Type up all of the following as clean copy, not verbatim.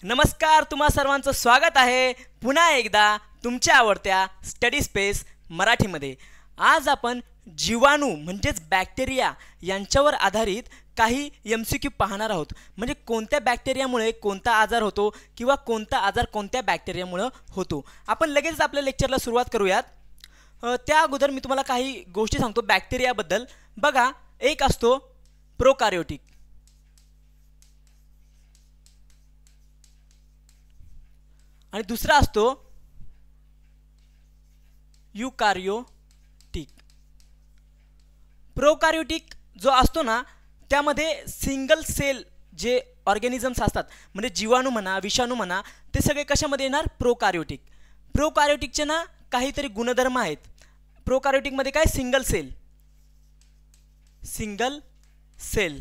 नमस्कार, तुम्हा सर्वांचं स्वागत आहे पुन्हा एकदा तुमच्या आवडत्या स्टडी स्पेस मराठीमध्ये। आज आपण जीवाणू म्हणजेच बॅक्टेरिया यांच्यावर आधारित काही MCQ पाहणार आहोत। म्हणजे कोणत्या बॅक्टेरियामुळे कोणता आजार होतो किंवा कोणता आजार कोणत्या बॅक्टेरियामुळे होतो। आपण लगेच आपल्या लेक्चरला सुरुवात करूयात। त्या अगोदर मी तुम्हाला काही गोष्टी सांगतो बॅक्टेरियाबद्दल। बघा, एक असतो प्रोकार्योटिक आणि दुसरा असतो यूकार्योटिक। प्रोकार्योटिक जो असतो ना, त्यामध्ये सिंगल सेल जे ऑर्गॅनिझम्स असतात, म्हणजे जीवाणू म्हणा विषाणू म्हणा, ते सगळे कशामध्ये येणार? प्रोकार्योटिक। प्रोकार्योटिकचे ना काहीतरी गुणधर्म आहेत। प्रोकार्योटिकमध्ये काय? सिंगल सेल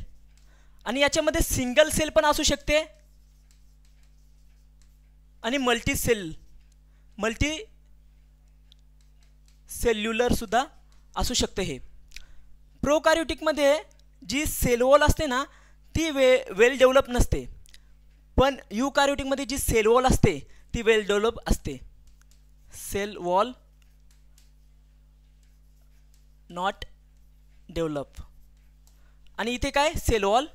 आणि याच्यामध्ये सिंगल सेल पण असू शकते आणि मल्टी सेल्युलर सुद्धा असू शकते। हे प्रोकार्योटिकमध्ये जी सेल वॉल असते ना, ती वेल डेव्हलप नसते, पण यूकार्योटिकमध्ये जी सेल वॉल असते ती वेल डेव्हलप असते। सेल वॉल नॉट डेव्हलप आणि इथे काय? सेल वॉल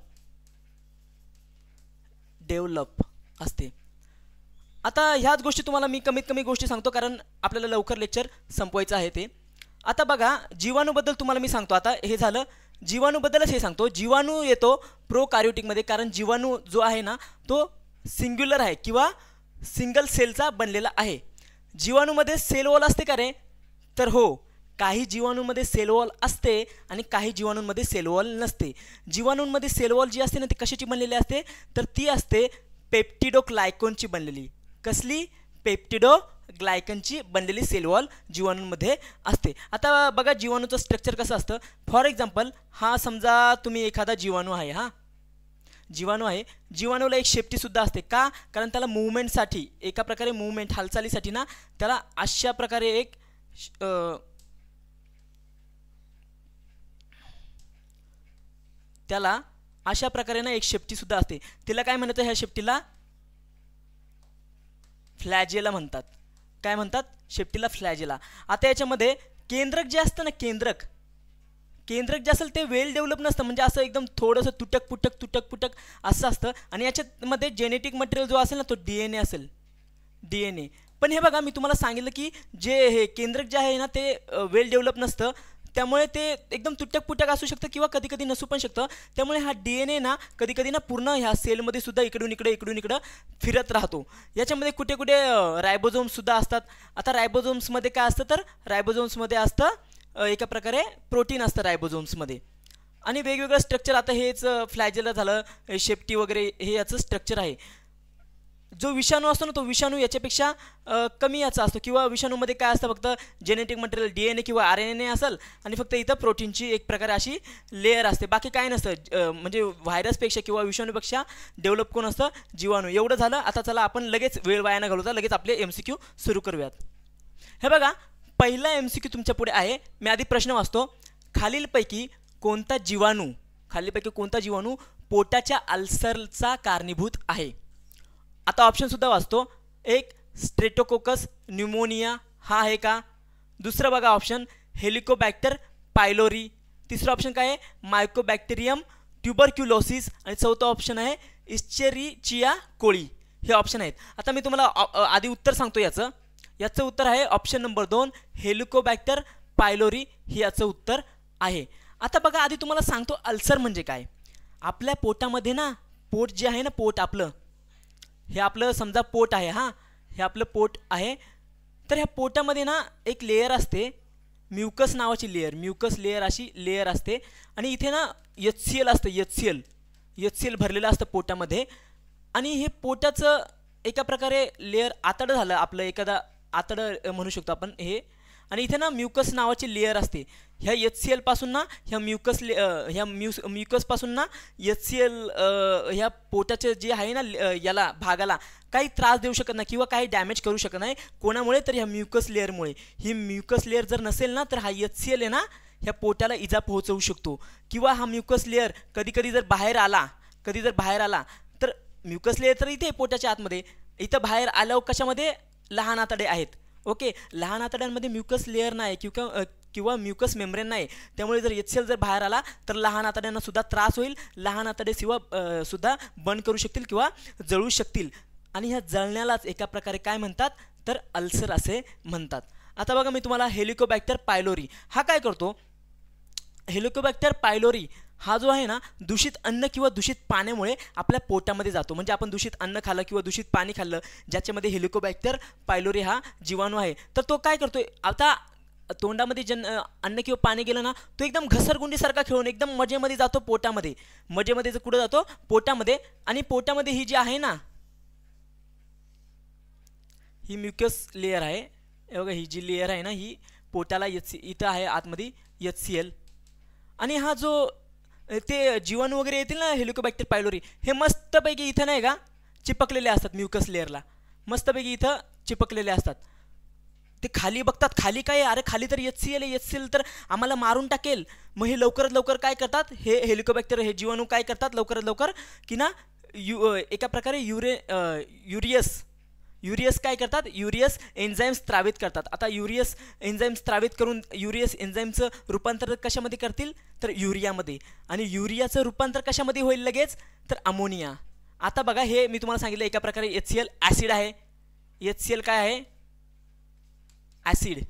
डेव्हलप असते। आता ह्याच गोष्टी तुम्हाला मी कमीत कमी गोष्टी सांगतो, कारण आपल्याला लवकर लेक्चर संपवायचं आहे ते। आता बघा, जीवाणूबद्दल तुम्हाला मी सांगतो। आता हे झालं जीवाणूबद्दलच, हे सांगतो। जीवाणू येतो प्रोकार्योटिकमध्ये, कारण जीवाणू जो आहे ना तो सिंग्युलर आहे किंवा सिंगल सेलचा बनलेला आहे। जीवाणूमध्ये सेल वॉल असते का रे? तर हो, काही जीवाणूंमध्ये सेल वॉल असते आणि काही जीवाणूंमध्ये सेल वॉल नसते। जीवाणूंमध्ये सेल वॉल जी असते ना, ती कशाची बनलेली असते? तर ती असते पेप्टिडोग्लायकॉनची बनलेली। कसली? पेप्टिडोग्लायकनची बनलेली सेल वॉल जीवाणूंमध्ये असते। आता बघा, जीवाणूचं स्ट्रक्चर कसं असतं। फॉर एक्झाम्पल, हा समजा तुम्ही एखादा जीवाणू आहे, जीवाणू आहे। जीवाणूला एक शेपटीसुद्धा असते का? कारण त्याला मूवमेंटसाठी, एका प्रकारे मूवमेंट हालचालीसाठी ना, त्याला अशा प्रकारे एक एक शेपटीसुद्धा असते। तिला काय म्हणतात? ह्या शेपटीला फ्लॅजेला म्हणतात। काय म्हणतात? शेपटीला फ्लॅजेला। आता याच्यामध्ये केंद्रक जे असतं ना, केंद्रक जे असेल ते वेल डेव्हलप नसतं, म्हणजे असं एकदम थोडंसं तुटक पुटक असं असतं। आणि याच्यामध्ये जेनेटिक मटेरियल जो असेल ना, तो DNA असेल, DNA। पण हे बघा, मी तुम्हाला सांगितलं की जे हे केंद्रक जे आहे ना, ते वेल डेव्हलप नसतं, त्यामुळे ते एकदम तुटक पुटक असू शकतं किंवा कधी कधी नसू पण शकतं। त्यामुळे हा DNA ना कधी कधी ना पूर्ण ह्या सेलमध्ये सुद्धा इकडून इकडं फिरत राहतो। याच्यामध्ये कुठे कुठे रायबोझोम्ससुद्धा असतात। आता रायबोझोम्समध्ये काय असतं? तर रायबोझोम्समध्ये असतं एका प्रकारे प्रोटीन असतं रायबोझोम्समध्ये आणि वेगवेगळं स्ट्रक्चर। आता हेच फ्लॅजेला झालं, शेपटी वगैरे, हे याचं स्ट्रक्चर आहे। जो विषाणू असतो ना, तो विषाणू याच्यापेक्षा कमी याचा असतो, किंवा विषाणूमध्ये काय असतं? फक्त जेनेटिक मटेरियल DNA किंवा RNA असेल आणि फक्त इथं प्रोटीनची एक प्रकारे अशी लेअर असते, बाकी काय नसतं। म्हणजे व्हायरसपेक्षा किंवा विषाणूपेक्षा डेव्हलप कोण असतं? जीवाणू। एवढं झालं। आता चला आपण लगेच वेळ वाया न घालवता लगेच आपले MCQ सुरू करूयात। हे बघा, पहिला MCQ तुमच्या पुढे आहे। मी आधी प्रश्न वाचतो। खालीलपैकी कोणता जीवाणू पोटाच्या अल्सरचा कारणीभूत आहे? आता ऑप्शनसुद्धा वाचतो। एक, स्ट्रेप्टोकोकस न्यूमोनिया, हा आहे का? दुसरं बघा ऑप्शन, हेलिकोबॅक्टर पायलोरी। तिसरं ऑप्शन काय आहे? Mycobacterium tuberculosis. आणि चौथं ऑप्शन आहे इस्चेरिचिया कोळी। हे ऑप्शन आहेत। आता मी तुम्हाला आधी उत्तर सांगतो याचं उत्तर आहे ऑप्शन नंबर 2, हेलिकोबॅक्टर पायलोरी हे याचं उत्तर आहे। आता बघा, आधी तुम्हाला सांगतो अल्सर म्हणजे काय। आपल्या पोटामध्ये ना, पोट जे आहे ना, पोट आपलं, हे आपलं समजा पोट आहे, हे आपलं पोट आहे। तर ह्या पोटामध्ये ना एक लेअर असते, म्युकस नावाची लेअर, अशी लेअर असते। आणि इथे ना HCl असतं, HCl भरलेलं असतं पोटामध्ये। आणि हे पोटाचं एका प्रकारे लेअर आतडं झालं आपलं, एखादा आतडं म्हणू शकतो आपण हे। आणि इथे ना म्युकस नावाची लेअर असते। ह्या HCl पासून ना, म्युकसपासून ना HCl ह्या पोटाचे जे आहे ना, याला भागाला काही त्रास देऊ शकत नाही किंवा काही डॅमेज करू शकत नाही। कोणामुळे? तर ह्या म्युकस लेअरमुळे। ही म्युकस लेअर जर नसेल ना, तर हा HCl आहे ना ह्या पोटाला इजा पोहोचवू शकतो, किंवा हा म्युकस लेअर कधी कधी जर बाहेर आला तर म्युकस लेअर तर इथे पोटाच्या आतमध्ये, इथं बाहेर आल्यावर कशामध्ये लहान आतडे आहेत. ओके, लहान आतड्यांमध्ये म्युकस लेअर नाही किंवा म्युकस मेम्ब्रेन नाही. त्यामुळे जर HCl जर बाहेर आला तर लहान आतड्यांना सुद्धा त्रास होईल. लहान आतडे सुद्धा बंद करू शकतील किंवा जळू शकतील. आणि ह्या जळण्यालाच एका प्रकारे काय म्हणतात तर अल्सर असे म्हणतात. आता बघा मी तुम्हाला हेलिकोबॅक्टर पायलोरी हा काय करतो. हेलिकोबॅक्टर पायलोरी हा जो आहे ना दूषित अन्न किंवा दूषित पाण्यामुळे आपल्या पोटामध्ये जातो. म्हणजे आपण दूषित अन्न खाल्लं किंवा दूषित पाणी खाल्लं ज्याच्यामध्ये हेलिकोबॅक्टर पायलोरी हा जीवाणू आहे, तर तो काय करतोय, आता तोंडामध्ये अन्न किंवा पाणी गेलं ना तो एकदम घसरगुंडीसारखा खेळून एकदम मजेमध्ये जातो पोटामध्ये. मजेमध्ये कुठं जातो, पोटामध्ये. आणि पोटामध्ये ही जी आहे ना ही म्युकस लेअर आहे. बघा ही जी लेअर आहे ना ही पोटाला इथं आहे आतमध्ये HCl. आणि हा जो ते जीवाणू वगैरे येतील ना हेलिकोबॅक्टर पायलोरी हे मस्तपैकी इथं नाही का चिपकलेले असतात. म्युकस लेअरला मस्तपैकी इथं चिपकलेले असतात. ते खाली बघतात, खाली काय, अरे खाली तर HCl आहे, HCl तर आम्हाला मारून टाकेल. मग हे लवकरात लवकर काय करतात, हे हेलिकोबॅक्टर हे जीवाणू काय करतात लवकरात लवकर की ना एका प्रकारे युरियस काय करतात, युरियस एन्झाईम्स स्त्रावित करतात. आता युरियस एन्झाईम्स स्त्रावित करून युरियस एन्झाईमचं रूपांतर कशामध्ये करतील तर युरियामध्ये. आणि युरियाचं रूपांतर कशामध्ये होईल लगेच तर अमोनिया. आता बघा हे मी तुम्हाला सांगितलं एका प्रकारे HCl ॲसिड आहे. HCl काय आहे, ॲसिड.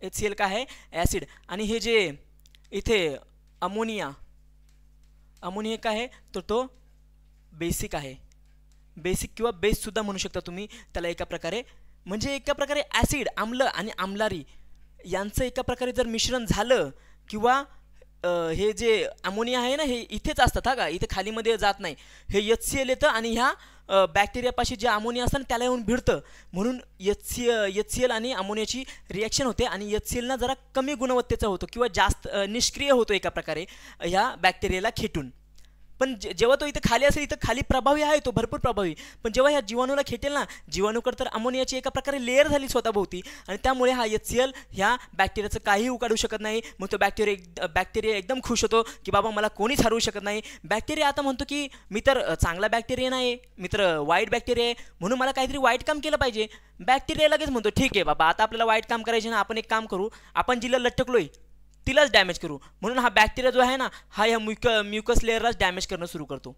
HCl काय आहे, ॲसिड. आणि हे जे इथे अमोनिया काय आहे तर तो बेसिक आहे. बेसिक किंवा बेससुद्धा म्हणू शकता तुम्ही त्याला एका प्रकारे. म्हणजे एका प्रकारे ॲसिड, आम्ल आणि आम्लारी यांचं एका प्रकारे जर मिश्रण झालं किंवा हे जे अमोनिया आहे ना हे इथेच असतात हा का, इथे खालीमध्ये जात नाही. हे HCl येतं आणि ह्या बॅक्टेरियापाशी जे अमोनिया असतं त्याला येऊन भिडतं. म्हणून HCl आणि अमोनियाची रिॲक्शन होते आणि HCl ना जरा कमी गुणवत्तेचा होतो किंवा जास्त निष्क्रिय होतो एका प्रकारे ह्या बॅक्टेरियाला खेटून. पण जेव्हा तो इथं खाली असेल, इथं खाली प्रभावी आहे तो भरपूर प्रभावी, पण जेव्हा ह्या जीवाणूला खेटेल ना, जीवाणूकडे तर अमोनियाची एका प्रकारे लेअर झाली स्वतःभोवती आणि त्यामुळे हा HCl ह्या बॅक्टेरियाचं काहीही उकाडू शकत नाही. मग तो बॅक्टेरिया एकदम खुश होतो की बाबा मला कोणीच हरवू शकत नाही. बॅक्टेरिया आता म्हणतो की मी तर चांगला बॅक्टेरिया नाही, मी तर वाईट बॅक्टेरिया आहे, म्हणून मला काहीतरी वाईट काम केलं पाहिजे. बॅक्टेरिया लगेच म्हणतो ठीक आहे बाबा आता आपल्याला वाईट काम करायचे ना, आपण एक काम करू, आपण जिला लटकलोय तिलाच डॅमेज करू. म्हणून हा बॅक्टेरिया जो आहे ना हा ह्या म्युकस लेअरलाच डॅमेज करणं सुरू करतो.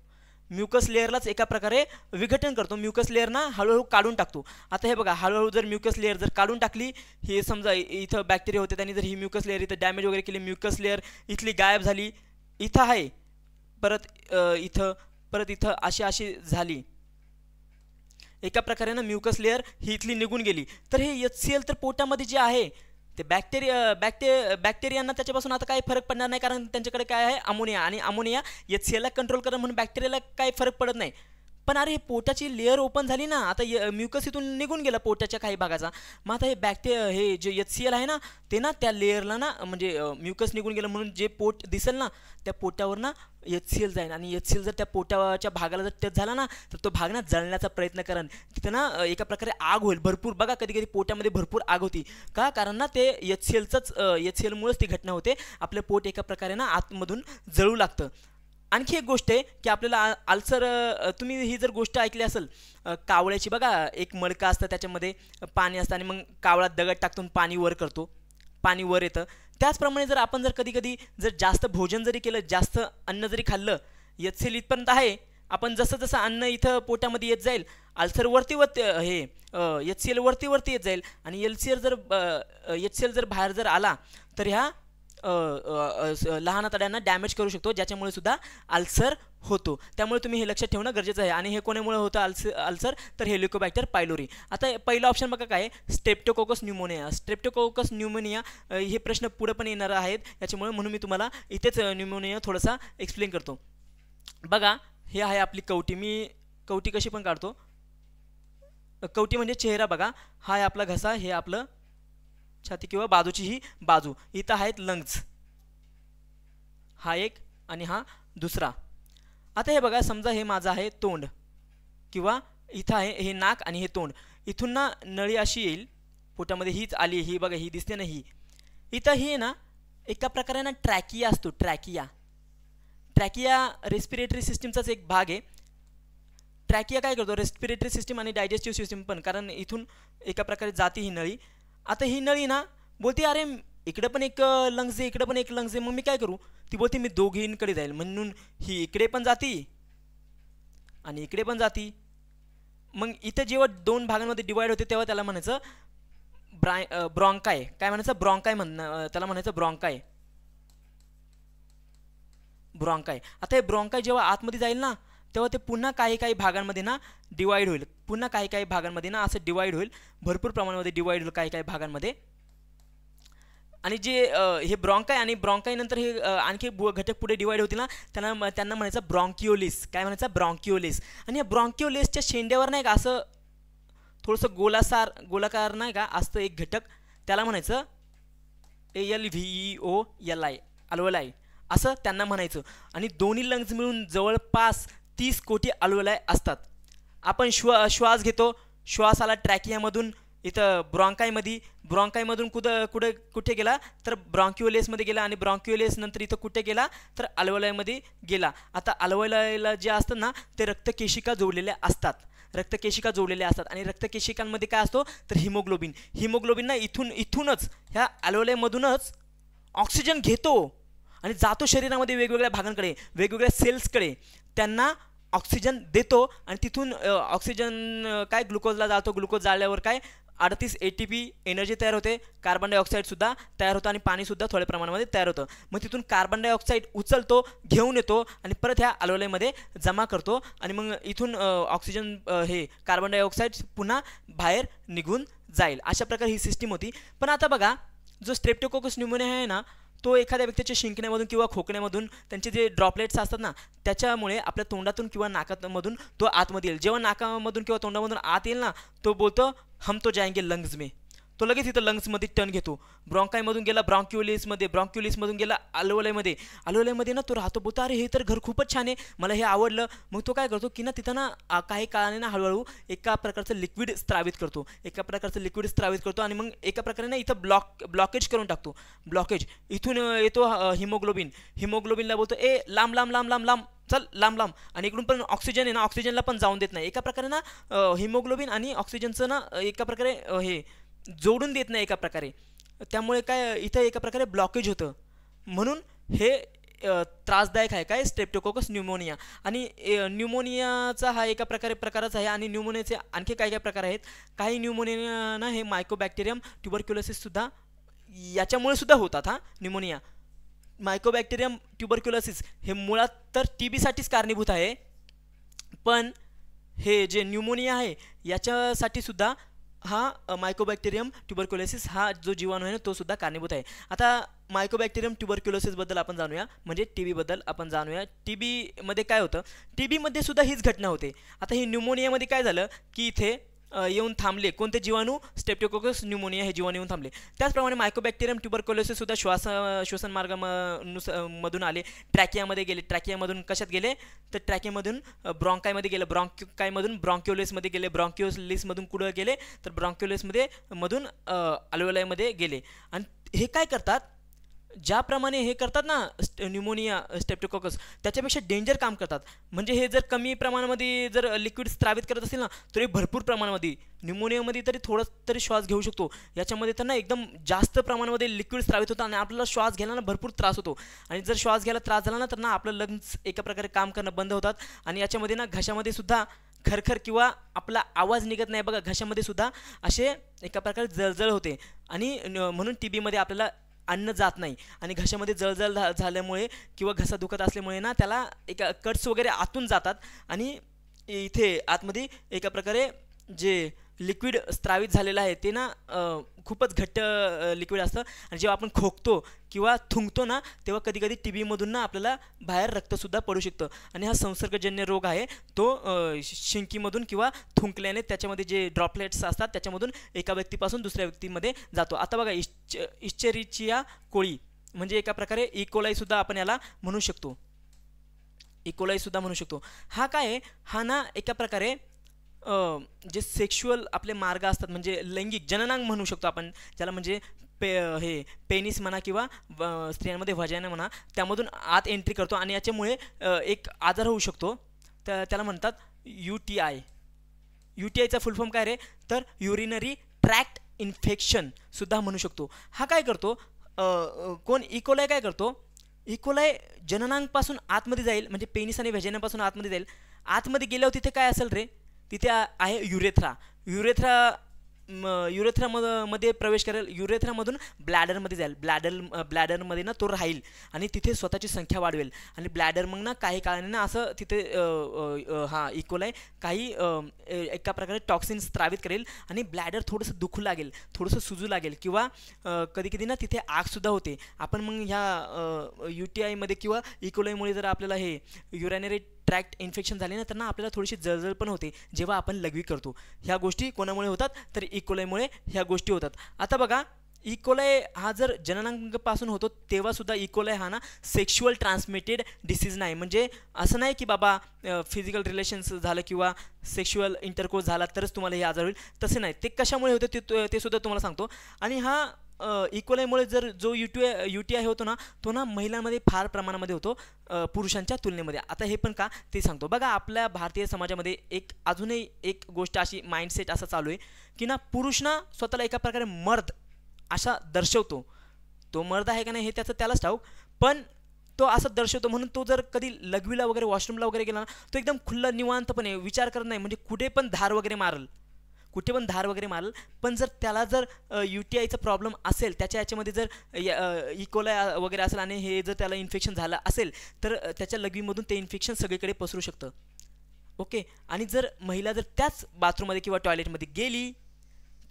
म्युकस लेअरलाच एका प्रकारे विघटन करतो. म्युकस लेअर ना हळूहळू काढून टाकतो. आता हे बघा हळूहळू जर म्युकस लेअर जर काढून टाकली, हे समजा इथं बॅक्टेरिया होते त्यांनी जर ही म्युकस लेअर इथं डॅमेज वगैरे केली, म्युकस लेअर इथली गायब झाली, इथं आहे परत इथं अशी झाली एका प्रकारे ना म्युकस लेअर ही इथली निघून गेली, तर हे HCl तर पोटामध्ये जे आहे ते बॅक्टेरियांना त्याच्यापासून आता काही फरक पडणार नाही, कारण त्यांच्याकडे काय आहे अमोनिया, आणि अमोनिया HClला कंट्रोल करणं म्हणून बॅक्टेरियाला काही फरक पडत नाही. पण अरे पोटाची लेअर ओपन झाली ना, आता म्युकस इथून निघून गेला पोटाच्या काही भागाचा. मग आता हे जे HCl आहे ना ते ना त्या लेअरला ना म्हणजे म्युकस निघून गेलं म्हणून जे पोट दिसेल ना त्या पोटावर ना HCl जाईल, आणि HCl जर त्या पोटाच्या भागाला जर टच झाला ना तर तो भाग ना जळण्याचा प्रयत्न करेन. तिथं ना एका प्रकारे आग होईल भरपूर. बघा कधी कधी पोटामध्ये भरपूर आग होती का, कारण ना ते HClमुळेच ती घटना होते. आपलं पोट एका प्रकारे ना आतमधून जळू लागतं. आणखी एक गोष्ट आहे की आपल्याला अल्सर, तुम्ही ही जर गोष्ट ऐकली असेल कावळ्याची, बघा एक मडका असतं त्याच्यामध्ये पाणी असतं आणि मग कावळा दगड टाकून पाणी वर करतो, पाणी वर येतं. त्याचप्रमाणे जर आपण जर कधी जर जास्त भोजन जरी केलं, जास्त अन्न जरी खाल्लं, HCl इथपर्यंत आहे, आपण जसं जसं अन्न इथं पोटामध्ये येत जाईल अल्सर वरती HCl वरती येत जाईल, आणि HCl जर बाहेर जर आला तर ह्या लहान आतड्यांना डॅमेज करू शकतो, ज्याच्यामुळे सुद्धा अल्सर होतो. त्यामुळे तुम्ही हे लक्षात ठेवणं गरजेचं आहे. आणि हे कोणामुळे होतं अल्सर तर हेलिकोबॅक्टर पायलोरी. आता पहिला ऑप्शन बघा काय, स्ट्रेप्टोकोकस न्यूमोनिया. स्ट्रेप्टोकोकस न्यूमोनिया हे प्रश्न पुढे पण येणार आहेत याच्यामुळे, म्हणून मी तुम्हाला इथेच न्यूमोनिया थोडासा एक्सप्लेन करतो. बघा हे आहे आपली कवटी. मी कवटी कशी पण काढतो. कवटी म्हणजे चेहरा. बघा हा आहे आपला घसा, हे आपलं छाती किंवा बाजूची ही बाजू. इथं आहेत लंग्स, हा एक आणि हा दुसरा. आता हे बघा समजा हे माझं आहे तोंड, किंवा इथं आहे हे नाक आणि हे तोंड. इथून ना नळी अशी येईल पोटामध्ये, हीच आली, ही बघा ही दिसते ना, ही इथं ही ना एका प्रकारे ना ट्रॅकिया असतो. ट्रॅकिया रेस्पिरेटरी सिस्टीमचाच एक भाग आहे. ट्रॅकिया काय करतो, रेस्पिरेटरी सिस्टीम आणि डायजेस्टिव्ह सिस्टीम पण, कारण इथून एका प्रकारे जाते ही नळी. आता ही नळी ना बोलते अरे इकडे पण एक लंग्स आहे, इकडे पण एक लंग्स आहे, मग मी काय करू. ती बोलते मी दोघींकडे जाईल, म्हणून ही इकडे पण जाती आणि इकडे पण जाती. मग इथं जेव्हा दोन भागांमध्ये डिवाइड होते तेव्हा त्याला म्हणायचं ब्रॉन्काय. काय म्हणायचं, ब्रॉन्काय त्याला म्हणायचं ब्रॉन्काय. ब्रॉन्काय. आता हे ब्रॉन्काय जेव्हा आतमध्ये जाईल ना तेव्हा ते पुन्हा काही काही भागांमध्ये ना डिवाइड होईल, पुन्हा काही काही भागांमध्ये ना असं डिवाइड होईल, भरपूर प्रमाणामध्ये डिवाइड होईल काही काही भागांमध्ये. आणि जे हे ब्रॉन्काय आणि ब्रॉन्काय नंतर हे आणखी घटक पुढे डिवाइड होतील ना त्यांना म्हणायचं ब्रॉन्किओलिस. काय म्हणायचं, ब्रॉन्किओलिस. आणि या ब्रॉन्किओलिसच्या शेंड्यावर नाही का असं थोडंसं गोलाकार नाही का असतं एक घटक, त्याला म्हणायचं ALVEOLI, अल्व्होलाई असं त्यांना म्हणायचं. आणि दोन्ही लंग्स मिळून जवळपास 30 कोटी अल्व्होलाई असतात. आपण श्वास घेतो, श्वास आला ट्रॅकियामधून इथं ब्रॉन्कायमधून कुठे गेला तर ब्रॉन्किओलेसमध्ये गेला, आणि ब्रॉन्किओलेस नंतर इथं कुठे गेला तर अल्व्होलायमध्ये गेला. आता अल्व्होलायला जे असतं ना ते रक्तकेशिका जोडलेल्या असतात, आणि रक्तकेशिकांमध्ये काय असतो तर हिमोग्लोबिन ना इथूनच ह्या अल्व्होलायमधूनच ऑक्सिजन घेतो आणि जातो शरीरामध्ये वेगवेगळ्या भागांकडे, वेगवेगळ्या सेल्सकडे, त्यांना ऑक्सिजन देतो. आणि तिथून ऑक्सिजन काय ग्लुकोजला जातो, ग्लुकोज जाळल्यावर काय 38 ATP एनर्जी तयार होते, कार्बन डायऑक्साईडसुद्धा तयार होतं आणि पाणीसुद्धा थोड्या प्रमाणामध्ये तयार होतं. मग तिथून कार्बन डायऑक्साईड उचलतो, घेऊन येतो आणि परत ह्या अल्व्होलायमध्ये जमा करतो, आणि मग इथून ऑक्सिजन हे कार्बन डायऑक्साईड पुन्हा बाहेर निघून जाईल. अशा प्रकारे ही सिस्टीम होती. पण आता बघा जो स्ट्रेप्टोकोकस न्यूमोनिया आहे ना तो एखाद्या व्यक्तीच्या शिंकण्यामधून किंवा खोकण्यामधून त्यांचे जे ड्रॉपलेट्स असतात ना त्याच्यामुळे आपल्या तोंडातून किंवा नाकामधून तो आतमध्ये येईल. जेव्हा नाकामधून किंवा तोंडामधून आत येईल ना तो बोलतो हम तो जाएंगे लंग्स में, तो लगेच इथं लंग्समध्ये टर्न घेतो. ब्रॉन्कायमधून गेला ब्रॉन्क्युलिसमधून गेला अल्व्होलायमध्ये ना तो राहतो, बोलतो अरे हे तर घर खूपच छान आहे, मला हे आवडलं. मग तो काय करतो की ना तिथं ना काही काळाने ना हळूहळू एका प्रकारचं लिक्विड स्त्रावित करतो आणि मग एका प्रकारे ना इथं ब्लॉकेज करून टाकतो. इथून येतो हिमोग्लोबिनला बोलतो ए लांब चल लांब, आणि इकडून पण ऑक्सिजन आहे ना ऑक्सिजनला पण जाऊन देत नाही. एका प्रकारे ना हिमोग्लोबिन आणि ऑक्सिजनचं ना एका प्रकारे हे जोडून देत नाही एका प्रकारे, त्यामुळे काय इथं एका प्रकारे ब्लॉकेज होतं. म्हणून हे त्रासदायक आहे काय स्ट्रेप्टोकोकस न्यूमोनिया. आणि न्यूमोनियाचा हा एका प्रकारे प्रकारच आहे. आणि न्यूमोनियाचे आणखी काय प्रकार आहेत. काही न्यूमोनिया ना हे मायकोबॅक्टेरियम ट्युबरक्युलोसिससुद्धा याच्यामुळे सुद्धा होतात. न्यूमोनिया मायकोबॅक्टेरियम ट्युबरक्युलोसिस हे मुळात तर TB साठीच कारणीभूत आहे, पण हे जे न्यूमोनिया आहे याच्यासाठी सुद्धा हा मायकोबॅक्टेरियम ट्युबरक्युलोसिस हा जो जीवाणू आहे ना तो सुद्धा कारणीभूत आहे. आता मायकोबॅक्टेरियम ट्युबरक्युलोसिसबद्दल आपण जाणूया, म्हणजे TB बद्दल आपण जाणूया. TBमध्ये काय होतं, TBमध्ये सुद्धा हीच घटना होते. आता ही न्यूमोनियामध्ये काय झालं की इथे येऊन थांबले कोणते जीवाणू, स्ट्रेप्टोकोकस न्यूमोनिया हे जीवाणू येऊन थांबले. त्याचप्रमाणे मायकोबॅक्टेरियम ट्युबरक्युलोसिस सुद्धा श्वसन मार्गामधून आले, ट्रॅकियामध्ये गेले, ट्रॅकियामधून कशात गेले तर ट्रॅकियामधून ब्रॉन्कायमध्ये गेले, ब्रॉन्कायमधून ब्रॉन्क्युलिसमध्ये गेले, ब्रॉन्क्युलिसमधून कुठं गेले तर ब्रॉन्क्युलिसमधून अल्व्होलायमध्ये गेले. आणि हे काय करतात, ज्याप्रमाणे हे करतात ना न्यूमोनिया स्ट्रेप्टोकोकस त्याच्यापेक्षा डेंजर काम करतात. म्हणजे हे जर कमी प्रमाणामध्ये जर लिक्विड स्त्रावित करत असेल ना तरी भरपूर प्रमाणामध्ये, न्यूमोनियामध्ये तरी थोडं तरी श्वास घेऊ शकतो, याच्यामध्ये तर ना एकदम जास्त प्रमाणामध्ये लिक्विड स्त्रावित होतं आणि आपल्याला श्वास घ्यायला ना भरपूर त्रास होतो. आणि जर श्वास घ्यायला त्रास झाला ना तर ना आपलं लंग्स एका प्रकारे काम करणं बंद होतात. आणि याच्यामध्ये ना घशामध्ये सुद्धा खरखर किंवा आपला आवाज निघत नाही बघा, घशामध्ये सुद्धा असे एका प्रकारे जळजळ होते. आणि म्हणून TBमध्ये आपल्याला अन्न जात नाही आणि घशामध्ये जळजळ झाल्यामुळे किंवा घसा दुखत असल्यामुळे ना त्याला एका कट्स वगैरे आतून जातात आणि इथे आतमध्ये एका प्रकारे जे लिक्विड स्त्रावित झालेलं आहे ते ना खूपच घट्ट लिक्विड असतं. आणि जेव्हा आपण खोकतो किंवा थुंकतो ना तेव्हा कधीकधी TBमधून ना आपल्याला बाहेर रक्तसुद्धा पडू शकतं. आणि हा संसर्गजन्य रोग आहे तो शिंकीमधून किंवा थुंकल्याने त्याच्यामध्ये जे ड्रॉपलेट्स असतात त्याच्यामधून एका व्यक्तीपासून दुसऱ्या व्यक्तीमध्ये जातो. आता बघा इश्चेरिचिया कोळी म्हणजे एका प्रकारे इकोलाईसुद्धा आपण याला म्हणू शकतो, इकोलाईसुद्धा म्हणू शकतो. हा काय आहे, हा ना एका प्रकारे जे सेक्शुअल आपले मार्ग असतात म्हणजे लैंगिक जननांग म्हणू शकतो आपण ज्याला, म्हणजे हे पेनिस म्हणा किंवा स्त्रियांमध्ये व्हाजायना म्हणा, त्यामधून आत एंट्री करतो आणि याच्यामुळे एक आजार होऊ शकतो. त्याला म्हणतात UTI. UTIचा फुल फॉर्म काय रे, तर युरिनरी ट्रॅक्ट इन्फेक्शन सुद्धा म्हणू शकतो. हा काय करतो, कोण इकोलाय काय करतो, इकोलाय जननांगपासून आतमध्ये जाईल, म्हणजे पेनिस आणि व्हॅजिनापासून आतमध्ये जाईल. आतमध्ये गेल्यावर तिथे काय असेल रे, तिथे आहे युरेथ्रा. युरेथ्रामध्ये प्रवेश करेल, युरेथ्रामधून ब्लॅडरमध्ये जाईल, ब्लॅडरमध्ये ना तो राहील आणि तिथे स्वतःची संख्या वाढवेल. आणि ब्लॅडर मग ना काही काळाने ना असं तिथे इकोलाय काही एका प्रकारे टॉक्सिन स्त्रावित करेल आणि ब्लॅडर थोडंसं दुखू लागेल, थोडंसं सुजू लागेल, किंवा कधी कधी ना तिथे आगसुद्धा होते. आपण मग ह्या UTIमध्ये किंवा इकोलायमुळे जर आपल्याला हे युरिनरी ट्रॅक्ट इन्फेक्शन झाले ना, त्यांना आपल्याला थोडीशी जळजळ पण होते जेव्हा आपण लघवी करतो. ह्या गोष्टी कोणामुळे होतात, तर इकोलायमुळे ह्या गोष्टी होतात. आता बघा, इकोलाय हा जर जननांगापासून होतो तेव्हा सुद्धा इकोलाय हा ना सेक्शुअल ट्रान्समिटेड डिसीज नाही. म्हणजे असं नाही की बाबा फिजिकल रिलेशन्स झालं किंवा सेक्शुअल इंटरकोर्स झाला तरच तुम्हाला हे आजार होईल, तसे नाही. ते कशामुळे होते ते सुद्धा तुम्हाला सांगतो. आणि हा इकोलायमुळे जर जो UTI होतो ना, तो ना महिलांमध्ये फार प्रमाणामध्ये होतो पुरुषांच्या तुलनेमध्ये. आता हे पण का ते सांगतो. बघा, आपल्या भारतीय समाजामध्ये अजूनही एक गोष्ट अशी माइंडसेट असा चालू आहे की ना, पुरुष ना स्वतःला एका प्रकारे मर्द असा दर्शवतो. तो मर्द आहे का नाही हे त्यालाच ठाऊक, पण तो असं दर्शवतो. म्हणून तो जर कधी लघवीला वगैरे वॉशरूमला वगैरे गेला ना, तो एकदम खुल्ला निवांतपणे विचार करत नाही, म्हणजे कुठे पण धार वगैरे मारल. पण जर त्याला जर UTIचा प्रॉब्लेम असेल, त्याच्या याच्यामध्ये जर इकोलाय वगैरे असेल आणि हे जर त्याला इन्फेक्शन झालं असेल, तर त्याच्या लघवीमधून ते इन्फेक्शन सगळीकडे पसरू शकतं. ओके. आणि जर महिला जर त्याच बाथरूममध्ये किंवा टॉयलेटमध्ये गेली,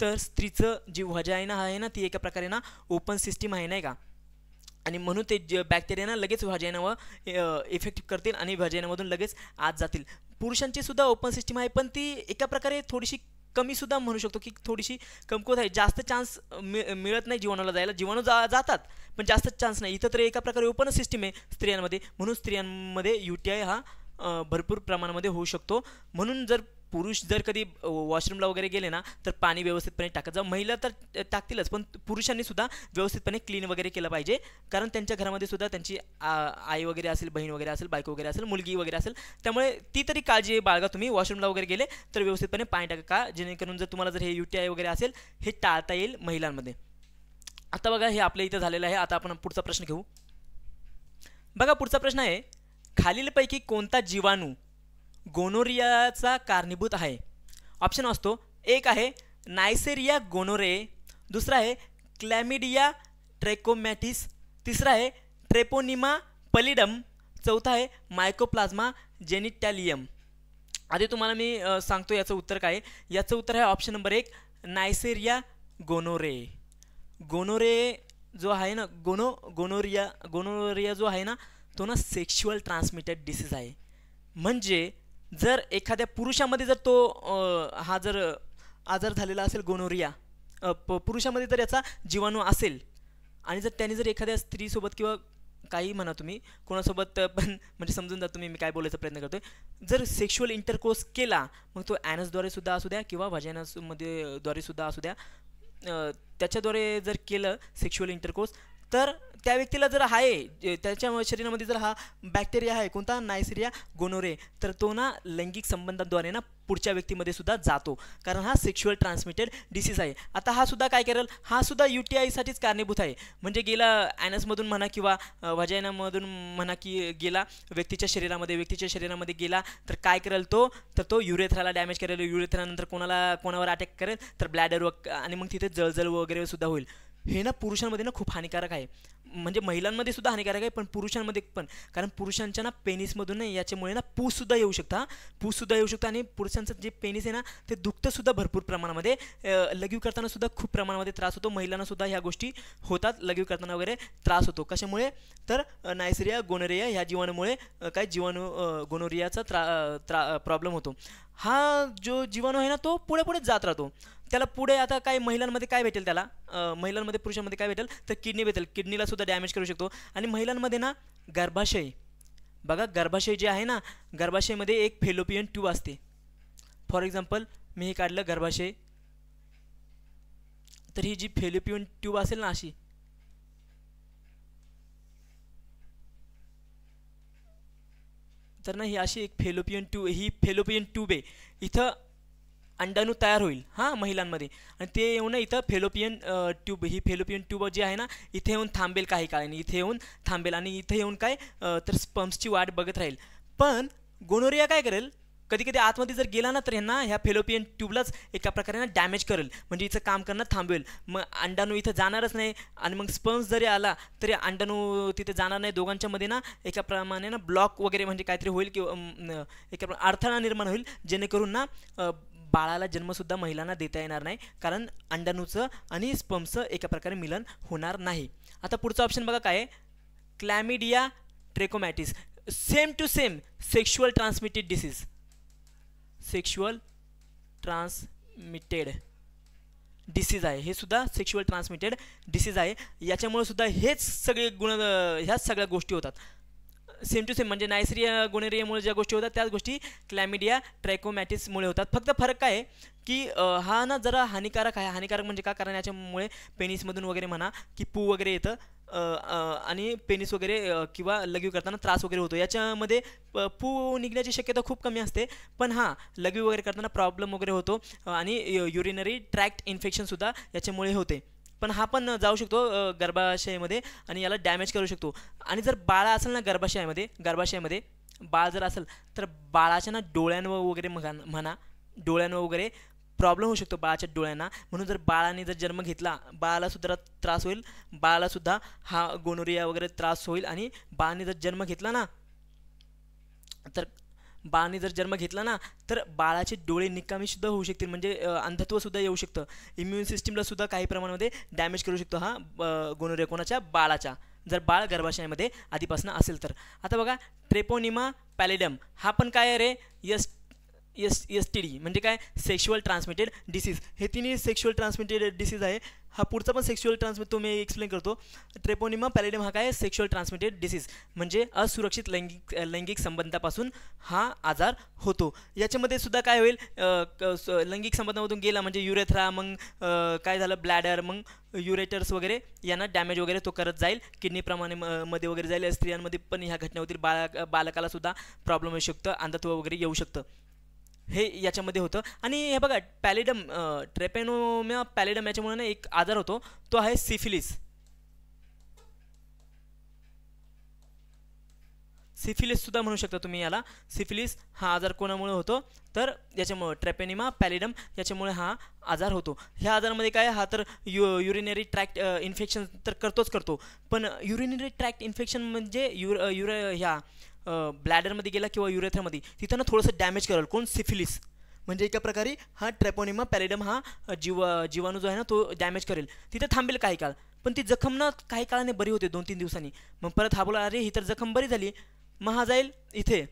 तर स्त्रीचं जी व्हाजायना आहे ना, ती एका प्रकारे ना ओपन सिस्टीम आहे, नाही का, आणि म्हणून ते बॅक्टेरिया ना लगेच व्हाजायनावर इफेक्ट करतील आणि व्हाजायनामधून लगेच आत जातील. पुरुषांची सुद्धा ओपन सिस्टीम आहे, पण ती एका प्रकारे थोडीशी कमी सुद्धा म्हणू शकतो की थोडीशी कमकुवत आहे. जास्त चान्स मिळत नाही जीवाणूला जायला. जीवाणू जातात पण जास्त चान्स नाही. इथं तर एका प्रकारे ओपन सिस्टीम आहे स्त्रियांमध्ये, म्हणून स्त्रियांमध्ये UTI हा भरपूर प्रमाणामध्ये होऊ शकतो. म्हणून जर पुरुष जर कधी वॉशरूमला वगैरे गेले ना, तर पाणी व्यवस्थितपणे टाकत जा. महिला तर टाकतीलच, पण पुरुषांनी सुद्धा व्यवस्थितपणे क्लीन वगैरे केलं पाहिजे, कारण त्यांच्या घरामध्ये सुद्धा त्यांची आई वगैरे असेल, बहीण वगैरे असेल, बायको वगैरे असेल, मुलगी वगैरे असेल, त्यामुळे ती तरी काळजी बाळगा. तुम्ही वॉशरूमला वगैरे गेले तर व्यवस्थितपणे पाणी टाका, जेणेकरून जर तुम्हाला जर हे UTI वगैरे असेल हे टाळता येईल महिलांमध्ये. आता बघा, हे आपल्या इथं झालेलं आहे. आता आपण पुढचा प्रश्न घेऊ. बघा, पुढचा प्रश्न आहे, खालीलपैकी कोणता जीवाणू गोनोरियाचा कारणीभूत आहे? ऑप्शन असतो, एक आहे नायसेरिया गोनोरे, दुसरा आहे क्लॅमिडिया ट्रॅकोमॅटिस, तिसरा आहे ट्रेपोनिमा पलिडम, चौथा आहे मायकोप्लाझ्मा जेनिटॅलियम. आधी तुम्हाला मी सांगतो याचं उत्तर काय आहे. याचं उत्तर आहे ऑप्शन नंबर 1 नायसेरिया गोनोरे. गोनोरे जो आहे ना, गोनोरिया जो आहे ना, तो ना सेक्शुअल ट्रान्समिटेड डिसीज आहे. म्हणजे जर एखाद्या पुरुषामध्ये जर तो हा जर आजार झालेला असेल गोनोरिया, पुरुषामध्ये जर याचा जीवाणू असेल आणि जर त्याने जर एखाद्या स्त्रीसोबत किंवा काही म्हणा तुम्ही कोणासोबत पण म्हणजे समजून जा तुम्ही मी काय बोलायचा प्रयत्न करतोय, जर सेक्शुअल इंटरकोर्स केला, मग तो ॲनसद्वारे सुद्धा असू द्या किंवा व्हाजायनामध्ये द्वारे सुद्धा असू द्या, त्याच्याद्वारे जर केलं सेक्शुअल इंटरकोर्स, तर त्या व्यक्तीला जर आहे त्याच्या शरीरामध्ये जर हा बॅक्टेरिया आहे कोणता नायसेरिया गोनोरे, तर तो ना लैंगिक संबंधांद्वारे ना पुढच्या व्यक्तीमध्ये सुद्धा जातो, कारण हा सेक्शुअल ट्रान्समिटेड डिसीज आहे. आता हा सुद्धा काय करेल, हा सुद्धा UTI साठीच कारणीभूत आहे. म्हणजे गेला ॲनसमधून म्हणा किंवा व्हाजायनामधून म्हणा की गेला व्यक्तीच्या शरीरामध्ये गेला, तर काय करेल तर तो युरेथ्राला डॅमेज करेल. युरेथ्रानंतर कोणावर अटॅक करेल तर ब्लॅडर आणि मग तिथे जळजळ वगैरे सुद्धा होईल. हे ना पुरुषांमध्ये ना खूप हानिकारक आहे, म्हणजे महिलांमध्ये सुद्धा हानिकारक आहे पण पुरुषांमध्ये पण, कारण पुरुषांच्या ना पेनिसमधून ना याच्यामुळे ना पूससुद्धा येऊ शकतं आणि पुरुषांचं जे पेनिस आहे ना ते दुखतंसुद्धा भरपूर प्रमाणामध्ये. लघवी करताना सुद्धा खूप प्रमाणामध्ये त्रास होतो. महिलांना सुद्धा ह्या गोष्टी होतात, लघवी करताना वगैरे त्रास होतो. कशामुळे, तर नायसेरिया गोनोरिया ह्या जीवाणूमुळे गोनोरियाचा प्रॉब्लेम होतो. हा जो जीवाणू आहे ना तो पुढे जात राहतो. त्याला पुढे आता काय महिलांमध्ये काय भेटेल, त्याला महिलांमध्ये पुरुषांमध्ये काय भेटेल तर किडनी भेटेल. किडनीला सुद्धा डॅमेज करू शकतो. आणि महिलांमध्ये ना गर्भाशय, बघा गर्भाशय जे आहे ना, गर्भाशयमध्ये एक फेलोपियन ट्यूब असते. फॉर एक्झाम्पल मी हे काढलं गर्भाशय, तर ही जी फेलोपियन ट्यूब असेल ना अशी, तर ना ही अशी एक फेलोपियन ट्यूब आहे. इथं अंडाणू तयार होईल हां महिलांमध्ये, आणि ते येऊन इथं फेलोपियन ट्यूब जी आहे ना इथे येऊन थांबेल काही काळाने, इथे येऊन थांबेल आणि इथे येऊन काय तर स्पर्म्सची वाट बघत राहील. पण गोनोरिया काय करेल, कधी कधी आतमध्ये जर गेला ना तर ह्यांना ह्या फेलोपियन ट्यूबलाच एका प्रकारे डॅमेज करेल, म्हणजे इथं काम करणं थांबवेल. मग अंडाणू इथं जाणारच नाही, आणि मग स्पर्म्स जरी आला तरी अंडाणू तिथे जाणार नाही. दोघांच्या मध्ये ना एका प्रमाणे ना ब्लॉक वगैरे म्हणजे काहीतरी होईल, किंवा एका अडथळा निर्माण होईल, जेणेकरून ना बाळाला जन्मसुद्धा महिलांना देता येणार नाही, कारण अंडाणूचं आणि स्पर्मचं एका प्रकारे मिलन होणार नाही. आता पुढचा ऑप्शन बघा काय आहे, chlamydia trachomatis. Same to same sexual transmitted disease, sexual transmitted disease आहे, हे सुद्धा सेक्शुअल ट्रान्समिटेड डिसीज आहे. याच्यामुळे सुद्धा हेच सगळे ह्याच सगळ्या गोष्टी होतात. सेम टू सेम म्हणजे नायसरिया गोनेरियामुळे ज्या गोष्टी होतात त्याच गोष्टी क्लॅमिडिया ट्रायकोमॅटिसमुळे होतात. फक्त फरक काय आहे की हा ना जरा हानिकारक आहे. हानिकारक म्हणजे का, कारण याच्यामुळे पेनिसमधून वगैरे म्हणा की पू वगैरे येतं, आणि पेनिस वगैरे किंवा लघवी करताना त्रास वगैरे होतो. याच्यामध्ये पू निघण्याची शक्यता खूप कमी असते, पण हां लघवी वगैरे करताना प्रॉब्लेम वगैरे होतो, आणि युरिनरी ट्रॅक्ट इन्फेक्शनसुद्धा याच्यामुळे होते. पण हा पण जाऊ शकतो गर्भाशयामध्ये आणि याला डॅमेज करू शकतो. आणि जर बाळ असेल ना गर्भाशयामध्ये बाळ जर असेल तर बाळाच्या ना डोळ्यांवर वगैरे म्हणा डोळ्यांवर वगैरे प्रॉब्लेम होऊ शकतो बाळाच्या डोळ्यांना. म्हणून जर बाळाने जर जन्म घेतला, बाळालासुद्धा त्रास होईल, बाळालासुद्धा हा गोनोरिया वगैरे त्रास होईल. आणि बाळाने जर जन्म घेतला ना तर बाळाचे डोळे निकामीसुद्धा होऊ शकतील, म्हणजे अंधत्वसुद्धा येऊ शकतं. इम्युन सिस्टीमलासुद्धा काही प्रमाणामध्ये डॅमेज करू शकतो हा गोनोरिया कोणाच्या, बाळाच्या, जर बाळ गर्भाशयामध्ये आधीपासून असेल तर. आता बघा ट्रेपोनिमा पॅलिडम, हा पण काय आहे रे, STD म्हणजे काय, सेक्शुअल ट्रान्समिटेड डिसीज. हे तिन्ही सेक्शुअल ट्रान्समिटेड डिसीज आहे. हा पुढचा पण सेक्शुअल तो मी एक्सप्लेन करतो. ट्रेपोनिमा पॅलिडम हा काय, सेक्शुअल ट्रान्समिटेड डिसीज म्हणजे असुरक्षित लैंगिक संबंधापासून हा आजार होतो. याच्यामध्ये सुद्धा काय होईल, लैंगिक संबंधामधून गेला म्हणजे युरेथ्रा, मग काय झालं ब्लॅडर, मग युरेटर्स वगैरे यांना डॅमेज वगैरे तो करत जाईल, किडनीप्रमाणे मध्ये वगैरे जाईल. स्त्रियांमध्ये पण ह्या घटना होतील, बालकाला सुद्धा प्रॉब्लेम येऊ शकतं, अंधत्व वगैरे येऊ शकतं, हे याच्यामध्ये होतं. आणि हे बघा पॅलिडम, ट्रेपोनिमा पॅलिडम याच्यामुळे ना एक आजार होतो, तो आहे सिफिलिस. सुद्धा म्हणू शकता तुम्ही याला. सिफिलिस हा आजार कोणामुळे होतो, तर याच्यामुळे ट्रेपोनिमा पॅलिडम याच्यामुळे हा आजार होतो. ह्या आजारामध्ये काय, हा तर युरिनरी ट्रॅक्ट इन्फेक्शन तर करतो, पण युरिनरी ट्रॅक्ट इन्फेक्शन म्हणजे ह्या ब्लॅडरमध्ये गेला किंवा युरेथ्रामध्ये, तिथं ना थोडंसं डॅमेज करेल कोण, सिफिलिस. म्हणजे एका प्रकारे हा ट्रेपोनिमा पॅलिडम हा जीवाणू जो आहे ना तो डॅमेज करेल. तिथे थांबेल काही काळ, पण ती जखम ना काही काळाने बरी होते, 2-3 दिवसांनी. मग परत हा बोला, अरे ही तर जखम बरी झाली. मग हा जाईल इथे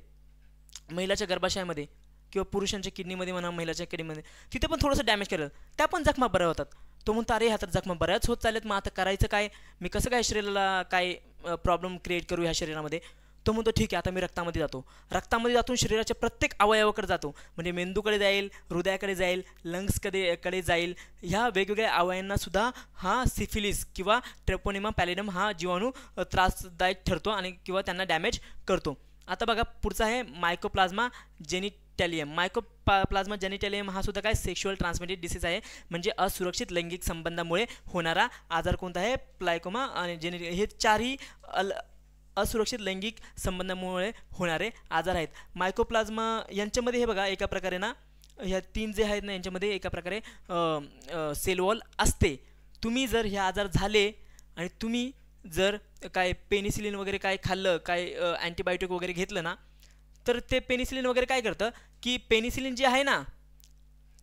महिलाच्या गर्भाशयामध्ये किंवा पुरुषांच्या किडनीमध्ये म्हणा, महिलाच्या किडनीमध्ये, तिथे पण थोडंसं डॅमेज करेल, त्या पण जखमा बऱ्या होतात. तो म्हणतो, अरे ह्या तर जखमा बऱ्याच होत चालल्यात, मग आता करायचं काय, मी कसं काय शरीराला काय प्रॉब्लेम क्रिएट करू ह्या शरीरामध्ये. तो म्हणतो ठीक आहे, आता मी रक्तामध्ये जातो शरीराच्या प्रत्येक अवयवाकडे जातो, म्हणजे मेंदूकडे जाईल, हृदयाकडे जाईल, लंग्सकडे जाईल. ह्या वेगवेगळ्या अवयवांनासुद्धा हा सिफिलिस किंवा ट्रेपोनिमा पॅलिडम हा जीवाणू त्रासदायक ठरतो आणि किंवा त्यांना डॅमेज करतो. आता बघा पुढचा आहे मायकोप्लाझ्मा जेनिटॅलियम. मायकोप्लाझ्मा जेनिटॅलियम हा सुद्धा काय, सेक्शुअल ट्रान्समिटेड डिसीज आहे, म्हणजे असुरक्षित लैंगिक संबंधामुळे होणारा आजार कोणता आहे, प्लायकोमा आणि हे चारही असुरक्षित लैंगिक संबंधामुळे होणारे आजार आहेत. मायकोप्लाझ्मा यांच्यामध्ये हे बघा एका प्रकारे ना, ह्या 3 जे आहेत ना यांच्यामध्ये एका प्रकारे सेल वॉल असते. तुम्ही जर हे आजार झाले आणि तुम्ही जर काय पेनिसिलिन वगैरे काय खाल्लं, काय अँटीबायोटिक वगैरे घेतलं ना, तर ते पेनिसिलिन वगैरे काय करतं की पेनिसिलिन जे आहे ना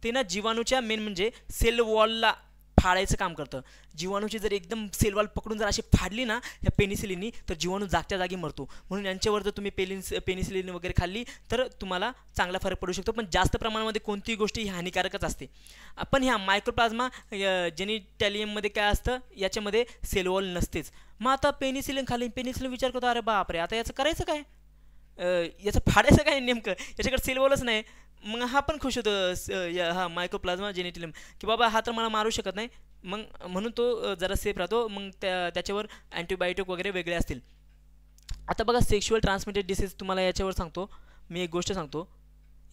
ते ना जीवाणूच्या मेन म्हणजे सेल वॉलला फाडायचं काम करतं. जीवाणूची जर एकदम सेल वॉल पकडून जर अशी फाडली ना ह्या पेनिसिलिननी, तर जीवाणू जागच्या जागी मरतो. म्हणून यांच्यावर जर तुम्ही पेनिसिलिन वगैरे खाल्ली तर तुम्हाला चांगला फरक पडू शकतो, पण जास्त प्रमाणामध्ये कोणतीही गोष्ट ही हानिकारकच असते. पण ह्या मायक्रोप्लाझ्मा जेनिटॅलियममध्ये काय असतं, याच्यामध्ये सेल वॉल नसतेच. मग आता पेनिसिलिन खाल्ली, पेनिसिलिन विचार करतो, अरे बापरे आता याचं करायचं काय, याचं फाडायचं काय नेमकं, याच्याकडे सेल वॉलच नाही. मग हा पण खुश होतो हा मायकोप्लाझ्मा जेनिटॅलियम की बाबा हा तर मला मारू शकत नाही, मग म्हणून तो जरा सेफ राहतो. मग त्याच्यावर अँटीबायोटिक वगैरे वेगळे असतील. आता बघा सेक्शुअल ट्रान्समिटेड डिसीज तुम्हाला याच्यावर सांगतो मी, एक गोष्ट सांगतो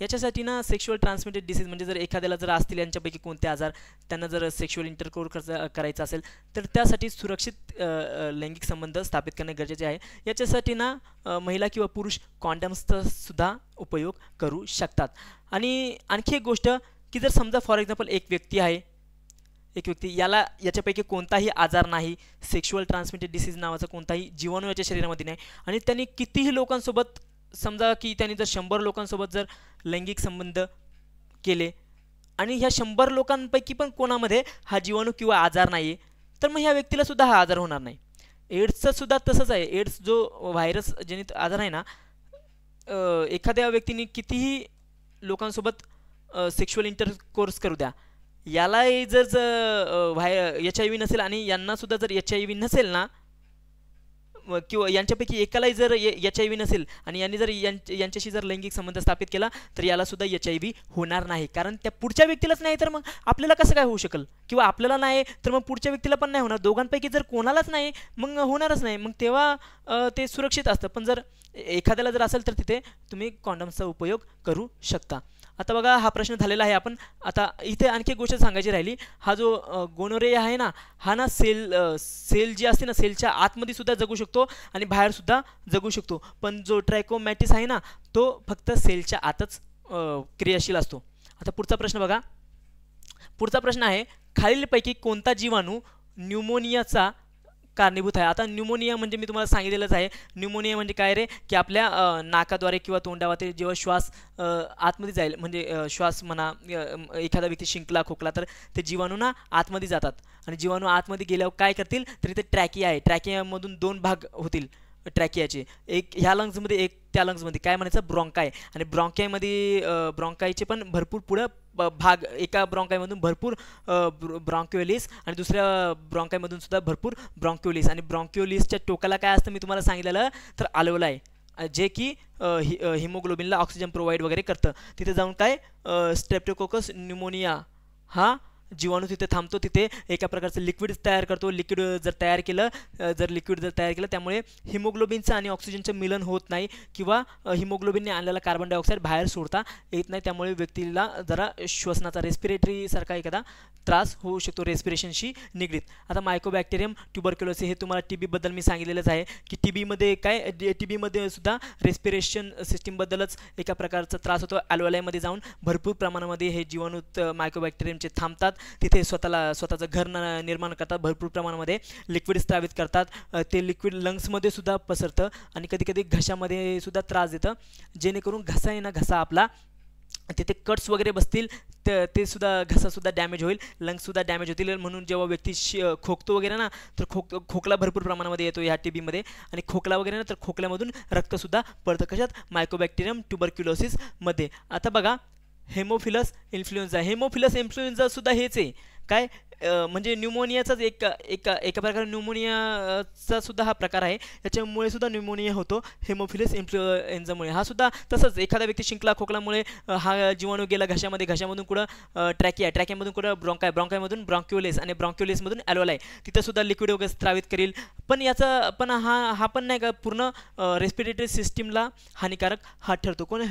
याच्यासाठी ना. सेक्शुअल ट्रान्समिटेड डिसीज म्हणजे जर एखाद्याला जर असतील यांच्यापैकी कोणते आजार, त्यांना जर सेक्शुअल इंटरकोर्स करायचं असेल तर त्यासाठी सुरक्षित लैंगिक संबंध स्थापित करणे गरजेचे आहे. याच्यासाठी ना महिला किंवा पुरुष कॉन्डम्सचा सुद्धा उपयोग करू शकतात. आणि आणखी एक गोष्ट की जर समजा फॉर एक्झाम्पल एक व्यक्ती आहे, एक व्यक्ती याच्यापैकी कोणताही आजार नाही, सेक्शुअल ट्रान्समिटेड डिसीज नावाचा कोणताही जीवाणू याच्या शरीरामध्ये नाही, आणि त्यांनी कितीही लोकांसोबत, समजा की त्यांनी जर 100 लोकांसोबत जर लैंगिक संबंध केले आणि ह्या 100 लोकांपैकी पण कोणामध्ये हा जीवाणू किंवा आजार नाही आहे, तर मग ह्या व्यक्तीला सुद्धा हा आजार होणार नाही. एड्सचं सुद्धा तसंच आहे. एड्स जो व्हायरस जनित आजार आहे ना, एखाद्या व्यक्तीने कितीही लोकांसोबत सेक्शुअल इंटरकोर्स करू द्या, याला जर HIV नसेल आणि यांना सुद्धा जर HIV नसेल ना, किंवा यांच्यापैकी एकालाही जर HIV नसेल आणि यांनी जर यांच्याशी जर लैंगिक संबंध स्थापित केला तर याला सुद्धा HIV होणार नाही, कारण त्या पुढच्या व्यक्तीलाच नाही तर मग आपल्याला कसं काय होऊ शकेल, किंवा आपल्याला नाही तर मग पुढच्या व्यक्तीला पण नाही होणार. दोघांपैकी जर कोणालाच नाही मग होणारच नाही, मग तेव्हा ते सुरक्षित असतं. पण जर एखाद्याला जर असेल तर तिथे तुम्ही कॉन्डमचा उपयोग करू शकता. आता बघा हा प्रश्न झालेला आहे. आपण आता इथे आणखी एक गोष्ट सांगायची राहिली. हा जो गोनोरिया आहे ना, हा ना सेल जी असते ना, सेलच्या आतमध्ये सुद्धा जगू शकतो आणि बाहेर सुद्धा जगू शकतो. पण जो ट्रायकोमॅटिस आहे ना, तो फक्त सेलच्या आतच क्रियाशील असतो. आता पुढचा प्रश्न बघा. पुढचा प्रश्न आहे, खालीलपैकी कोणता जीवाणू न्यूमोनियाचा कारणीभूत आहे. आता न्यूमोनिया म्हणजे मी तुम्हाला सांगितलेलंच आहे. न्यूमोनिया म्हणजे काय रे, की आपल्या नाकाद्वारे किंवा तोंडाद्वारे जेव्हा श्वास आतमध्ये जाईल, म्हणजे श्वास म्हणा, एखादा व्यक्ती शिंकला खोकला तर ते जीवाणू ना आतमध्ये जातात, आणि जीवाणू आतमध्ये गेल्यावर काय करतील तर इथे ट्रॅकिया आहे. ट्रॅकियामधून 2 भाग होतील ट्रॅकियाचे, एक ह्या लंग्समध्ये एक त्या लंग्समध्ये, काय म्हणायचं ब्रॉन्काय, आणि ब्रॉन्कायचे पण भरपूर पुढं भाग, एका ब्रॉन्कायमधून भरपूर ब्रॉन्क्युलिस आणि दुसऱ्या ब्रॉन्कायमधून सुद्धा भरपूर ब्रॉन्क्युलिस, आणि ब्रॉन्क्युलिसच्या टोकाला काय असतं मी तुम्हाला सांगितलेलं तर अल्व्होलाई, जे की हिमोग्लोबिनला ऑक्सिजन प्रोव्हाइड वगैरे करतं. तिथे जाऊन काय स्ट्रेप्टोकोकस न्यूमोनिया हा जीवाणू तिथे थांबतो, तिथे एका प्रकारचं लिक्विड तयार करतो. लिक्विड जर तयार केलं त्यामुळे हिमोग्लोबिनचं आणि ऑक्सिजनचं मिलन होत नाही, किंवा हिमोग्लोबिनने आणलेला कार्बन डायऑक्साईड बाहेर सोडता येत नाही, त्यामुळे व्यक्तीला जरा श्वसनाचा रेस्पिरेटरी सारखा एखादा त्रास होऊ शकतो, रेस्पिरेशनशी निगडीत. आता मायकोबॅक्टेरियम ट्युबरक्युलोसिस, हे तुम्हाला TB बद्दल मी सांगितलेलंच आहे की TB मध्ये सुद्धा रेस्पिरेशन सिस्टीमबद्दलच एका प्रकारचा त्रास होतो. अल्व्होलायमध्ये जाऊन भरपूर प्रमाणामध्ये हे जीवाणू मायकोबॅक्टेरियमचे थांबतात, तिथे स्वतःचं घर निर्माण करतात, भरपूर प्रमाणामध्ये लिक्विड स्त्रावित करतात. ते लिक्विड लंग्समध्ये सुद्धा पसरतं आणि कधी घशामध्ये सुद्धा त्रास देतं, जेणेकरून घसा आपला तिथे कट्स वगैरे बसतील, ते सुद्धा घसासुद्धा डॅमेज होईल, लंग्ससुद्धा डॅमेज होतील. म्हणून जेव्हा व्यक्ती खोकतो वगैरे ना, तर खोकला भरपूर प्रमाणामध्ये येतो ह्या TBमध्ये, आणि खोकला वगैरे ना तर खोकल्यामधून रक्तसुद्धा पडतं. कशात? मायकोबॅक्टेरियम ट्युबरक्युलोसिसमध्ये. आता बघा हेमोफिलस इन्फ्लुएन्झा सुद्धा हेच आहे. काय म्हणजे न्यूमोनियाचाच एका प्रकारे न्यूमोनियाचा सुद्धा हा प्रकार आहे, त्याच्यामुळे सुद्धा न्यूमोनिया होतो हेमोफिलस इन्फ्लुएन्झामुळे. हा सुद्धा तसंच, एखादा व्यक्ती शिंकला खोकल्यामुळे हा जीवाणू गेला घशामधून कुठं ट्रॅकियामधून कुठं ब्रॉन्कायमधून ब्रॉन्क्युलिस, आणि ब्रॉन्क्युलिसमधून अल्व्होलाई, तिथं सुद्धा लिक्विड वगैरे स्त्रावित करेल. पण हा पण नाही का पूर्ण रेस्पिरेटरी सिस्टीमला हानिकारक हा ठरतो. कोण?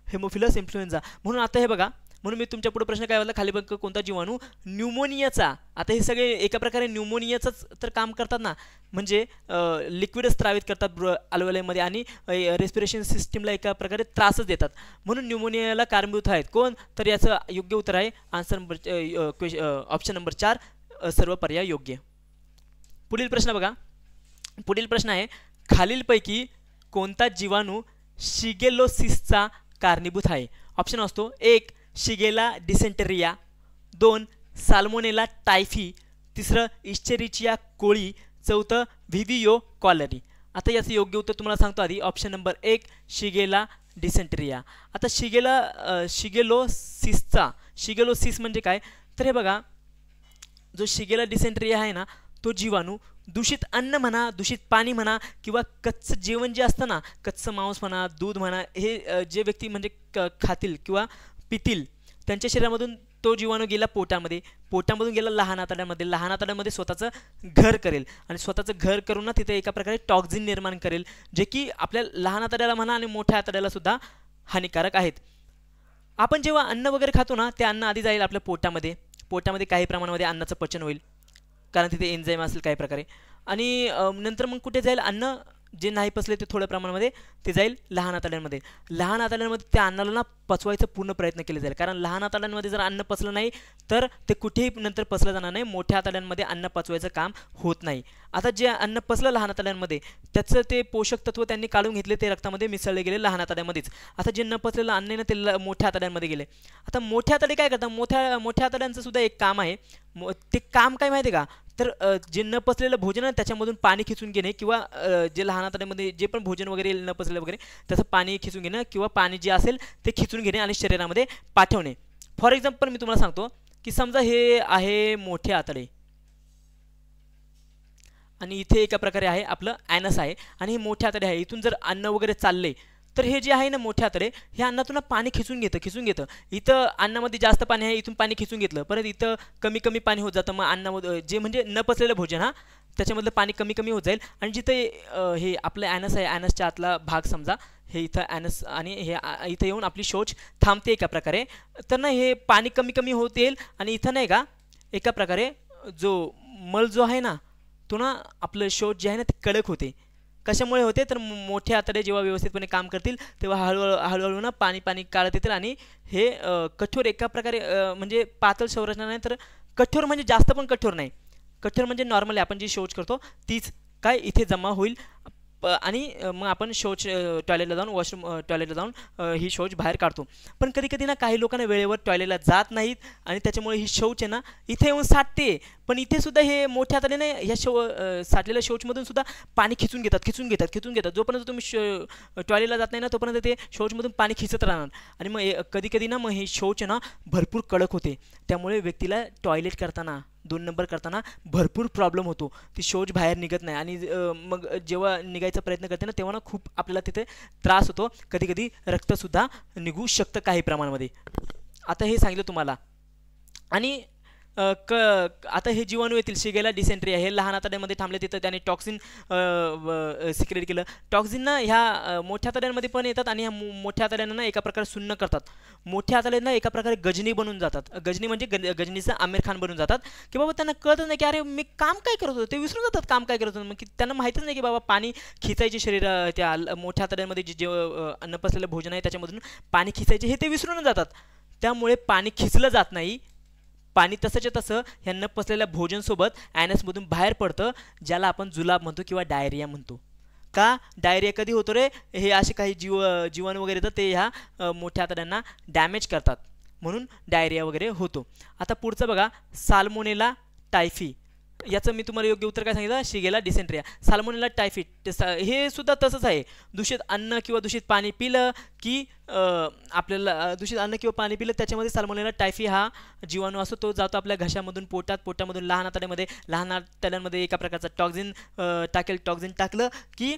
Haemophilus influenza. म्हणून आता हे बघा, म्हणून मी तुमच्या पुढे प्रश्न काय वाटला, खाली बघ कोणता जीवाणू न्यूमोनियाचा. आता हे सगळे एका प्रकारे न्यूमोनियाचंच तर काम करतात ना, म्हणजे लिक्विड स्त्रावित करतात अल्व्होलायमध्ये आणि रेस्पिरेशन सिस्टीमला एका प्रकारे त्रासच देतात, म्हणून न्यूमोनियाला कारणीभूत आहेत. कोण? तर याचं योग्य उत्तर आहे ऑप्शन नंबर 4, सर्व पर्याय योग्य. पुढील प्रश्न बघा. पुढील प्रश्न आहे, खालीलपैकी कोणता जीवाणू शिगेलोसिसचा कारणीभूत आहे? ऑप्शन असतो 1 शिगेला डिसेंटेरिया, 2 साल्मोनेला टायफी, 3 इश्चेरिचिया कोळी, 4 व्हिवियो कॉलरी. आता याचं योग्य उत्तर तुम्हाला सांगतो आधी. ऑप्शन नंबर 1 शिगेला डिसेंटेरिया. आता शिगेलोसिस म्हणजे काय तर हे बघा, जो शिगेला डिसेंटेरिया आहे ना, तो जीवाणू दूषित अन्न म्हणा, दूषित पाणी म्हणा, किंवा कच्चं जेवण जे असतं ना, कच्चं मांस म्हणा, दूध म्हणा, हे जे व्यक्ती म्हणजे खातील किंवा पितील, त्यांच्या शरीरामधून तो जीवाणू गेला पोटामध्ये, पोटामधून गेला लहान आतड्यामध्ये, लहान आतड्यामध्ये स्वतःचं घर करेल आणि स्वतःचं घर करून ना तिथे एका प्रकारे टॉक्झिन निर्माण करेल, जे की आपल्या लहान आतड्याला म्हणा आणि मोठ्या आतड्याला सुद्धा हानिकारक आहेत. आपण जेव्हा अन्न वगैरे खातो ना, ते अन्न आधी जाईल आपल्या पोटामध्ये, पोटामध्ये काही प्रमाणामध्ये अन्नाचं पचन होईल कारण तिथे एन्झाईम असेल काही प्रकारे, आणि नंतर मग कुठे जाईल अन्न, जे नाही पचले ते थोड्या प्रमाणामध्ये ते जाईल लहान आतड्यांमध्ये. लहान आतड्यांमध्ये त्या अन्नाला ना पचवायचा पूर्ण प्रयत्न केले जाईल, कारण लहान आतड्यांमध्ये जर अन्न पचलं नाही तर ते कुठेही नंतर पचलं जाणार नाही. मोठ्या आतड्यांमध्ये अन्न पचवायचं काम होत नाही. आता जे अन्न पचलं लहान आतड्यांमध्ये त्याचं ते पोषक तत्व त्यांनी काढून घेतले, ते रक्तामध्ये मिसळले गेले लहान आतड्यामध्येच. आता जे न पचलेलं अन्न आहे ना ते मोठ्या आतड्यांमध्ये गेले. आता मोठ्या आतडे काय करतात, मोठ्या आतड्यांचं सुद्धा एक काम आहे. ते काम काय माहिती आहे का, तर जे न पचलेलं भोजन आहे त्याच्यामधून पाणी खिचून घेणे, किंवा जे लहान आतड्यामध्ये जे पण भोजन वगैरे न पचलेलं वगैरे त्याचं पाणी खिचून घेणं, किंवा पाणी जे असेल ते खिचून घेणे आणि शरीरामध्ये पाठवणे. फॉर एक्झाम्पल मी तुम्हाला सांगतो की समजा हे आहे मोठे आतडे आणि इथे एका प्रकारे आहे आपलं ॲनस आहे, आणि हे मोठे आतडे आहे. इथून जर अन्न वगैरे चालले तर हे जे आहे ना मोठे आतडे, हे अन्नातून पाणी खिचून घेतं. इथं अन्नामध्ये जास्त पाणी आहे, इथून पाणी खिचून घेतलं, परत इथं कमी कमी पाणी होत जातं. मग अन्नामध्ये जे म्हणजे न पचलेलं भोजन त्याच्यामधलं पाणी कमी कमी होत जाईल, आणि जिथे हे आपलं ॲनस आहे, ॲनसच्या आतला भाग समजा हे इथं ॲनस, आणि हे इथं येऊन आपली शौच थांबते एका प्रकारे. तर ना हे पाणी कमी कमी होत येईल, आणि इथं नाही का एका प्रकारे जो मल जो आहे ना तो ना आपलं शौच जे आहे ना ते कडक होते. कशामुळे होते, तर मोठे आतडे जेव्हा व्यवस्थितपणे काम करतील तेव्हा हळूहळू ना पाणी काढत येतील, आणि हे कठोर एका प्रकारे म्हणजे पातळ संरचना नाही, तर कठोर म्हणजे जास्त पण कठोर नाही, कठोर म्हणजे नॉर्मली आपण जी शौच करतो तीच काय इथे जमा होईल, आणि मग आपण शौच टॉयलेटला जाऊन टॉयलेटला जाऊन ही शौच बाहेर काढतो. पण कधी कधी ना काही लोकांना वेळेवर टॉयलेटला जात नाहीत, आणि त्याच्यामुळे ही शौच आहे ना इथे येऊन साठते. पण इथे सुद्धा हे मोठ्या हाताने ह्या साठलेल्या शौचमधून सुद्धा पाणी खिचून घेतात. जोपर्यंत तुम्ही टॉयलेटला जात नाही ना तोपर्यंत ते शौचमधून पाणी खिचत राहणार, आणि मग कधी कधी ना मग हे शौच ना भरपूर कडक होते. त्यामुळे व्यक्तीला टॉयलेट करताना 2 नंबर करताना भरपूर प्रॉब्लेम होतो, ती शौच बाहेर निघत नाही, आणि मग जेव्हा निघायचा प्रयत्न करते ना तेव्हा ना खूप आपल्याला तिथे त्रास होतो. कधी कधी रक्तसुद्धा निघू शकतं काही प्रमाणामध्ये. आता हे सांगितलं तुम्हाला. आणि आता हे जीवाणू येतील, शिगेला डिसेंट्री आहे, हे लहान आतड्यामध्ये थांबले, तिथं त्याने टॉक्सिन सिक्रेट केलं. टॉक्सिन ना ह्या मोठ्या आतड्यांमध्ये पण येतात, आणि ह्या मोठ्या आतड्यांना ना एका प्रकारे सुन्न करतात. मोठ्या आतड्यांना एका प्रकारे गजनी बनून जातात. गजनी म्हणजे गजनीचा आमिर खान बनून जातात, की बाबा त्यांना कळतच नाही की अरे मी काम काय करत होतो, ते विसरून जातात काम काय करत होतो. मग त्यांना माहीतच नाही की बाबा पाणी खिचायचे शरीर, त्या मोठ्या आतड्यांमध्ये जे अन्न पचलेलं भोजन आहे त्याच्यामधून पाणी खिचायचे हे ते विसरून जातात. त्यामुळे पाणी खिचलं जात नाही. पाणी तसंच्या तसं ह्या न पचलेल्या भोजनसोबत ॲनसमधून बाहेर पडतं, ज्याला आपण जुलाब म्हणतो किंवा डायरिया म्हणतो. का डायरिया कधी होतो रे, हे असे काही जीवाणू वगैरे येतात, ते ह्या मोठ्या आतड्यांना डॅमेज करतात, म्हणून डायरिया वगैरे होतो. आता पुढचं बघा, साल्मोनेला टायफी. याचं मी तुम्हाला योग्य उत्तर काय सांगितलं, शिगेला डिसेंट्रिया. साल्मोनेला टायफी हे सुद्धा तसंच आहे. दूषित अन्न किंवा दूषित पाणी पिलं की आपल्याला दूषित अन्न किंवा पाणी पिलं त्याच्यामध्ये साल्मोनेला टायफी हा जीवाणू असतो, तो जातो आपल्या घशामधून पोटामधून लहान आतड्यांमध्ये एका प्रकारचा टॉक्झिन टॉक्झिन टाकलं की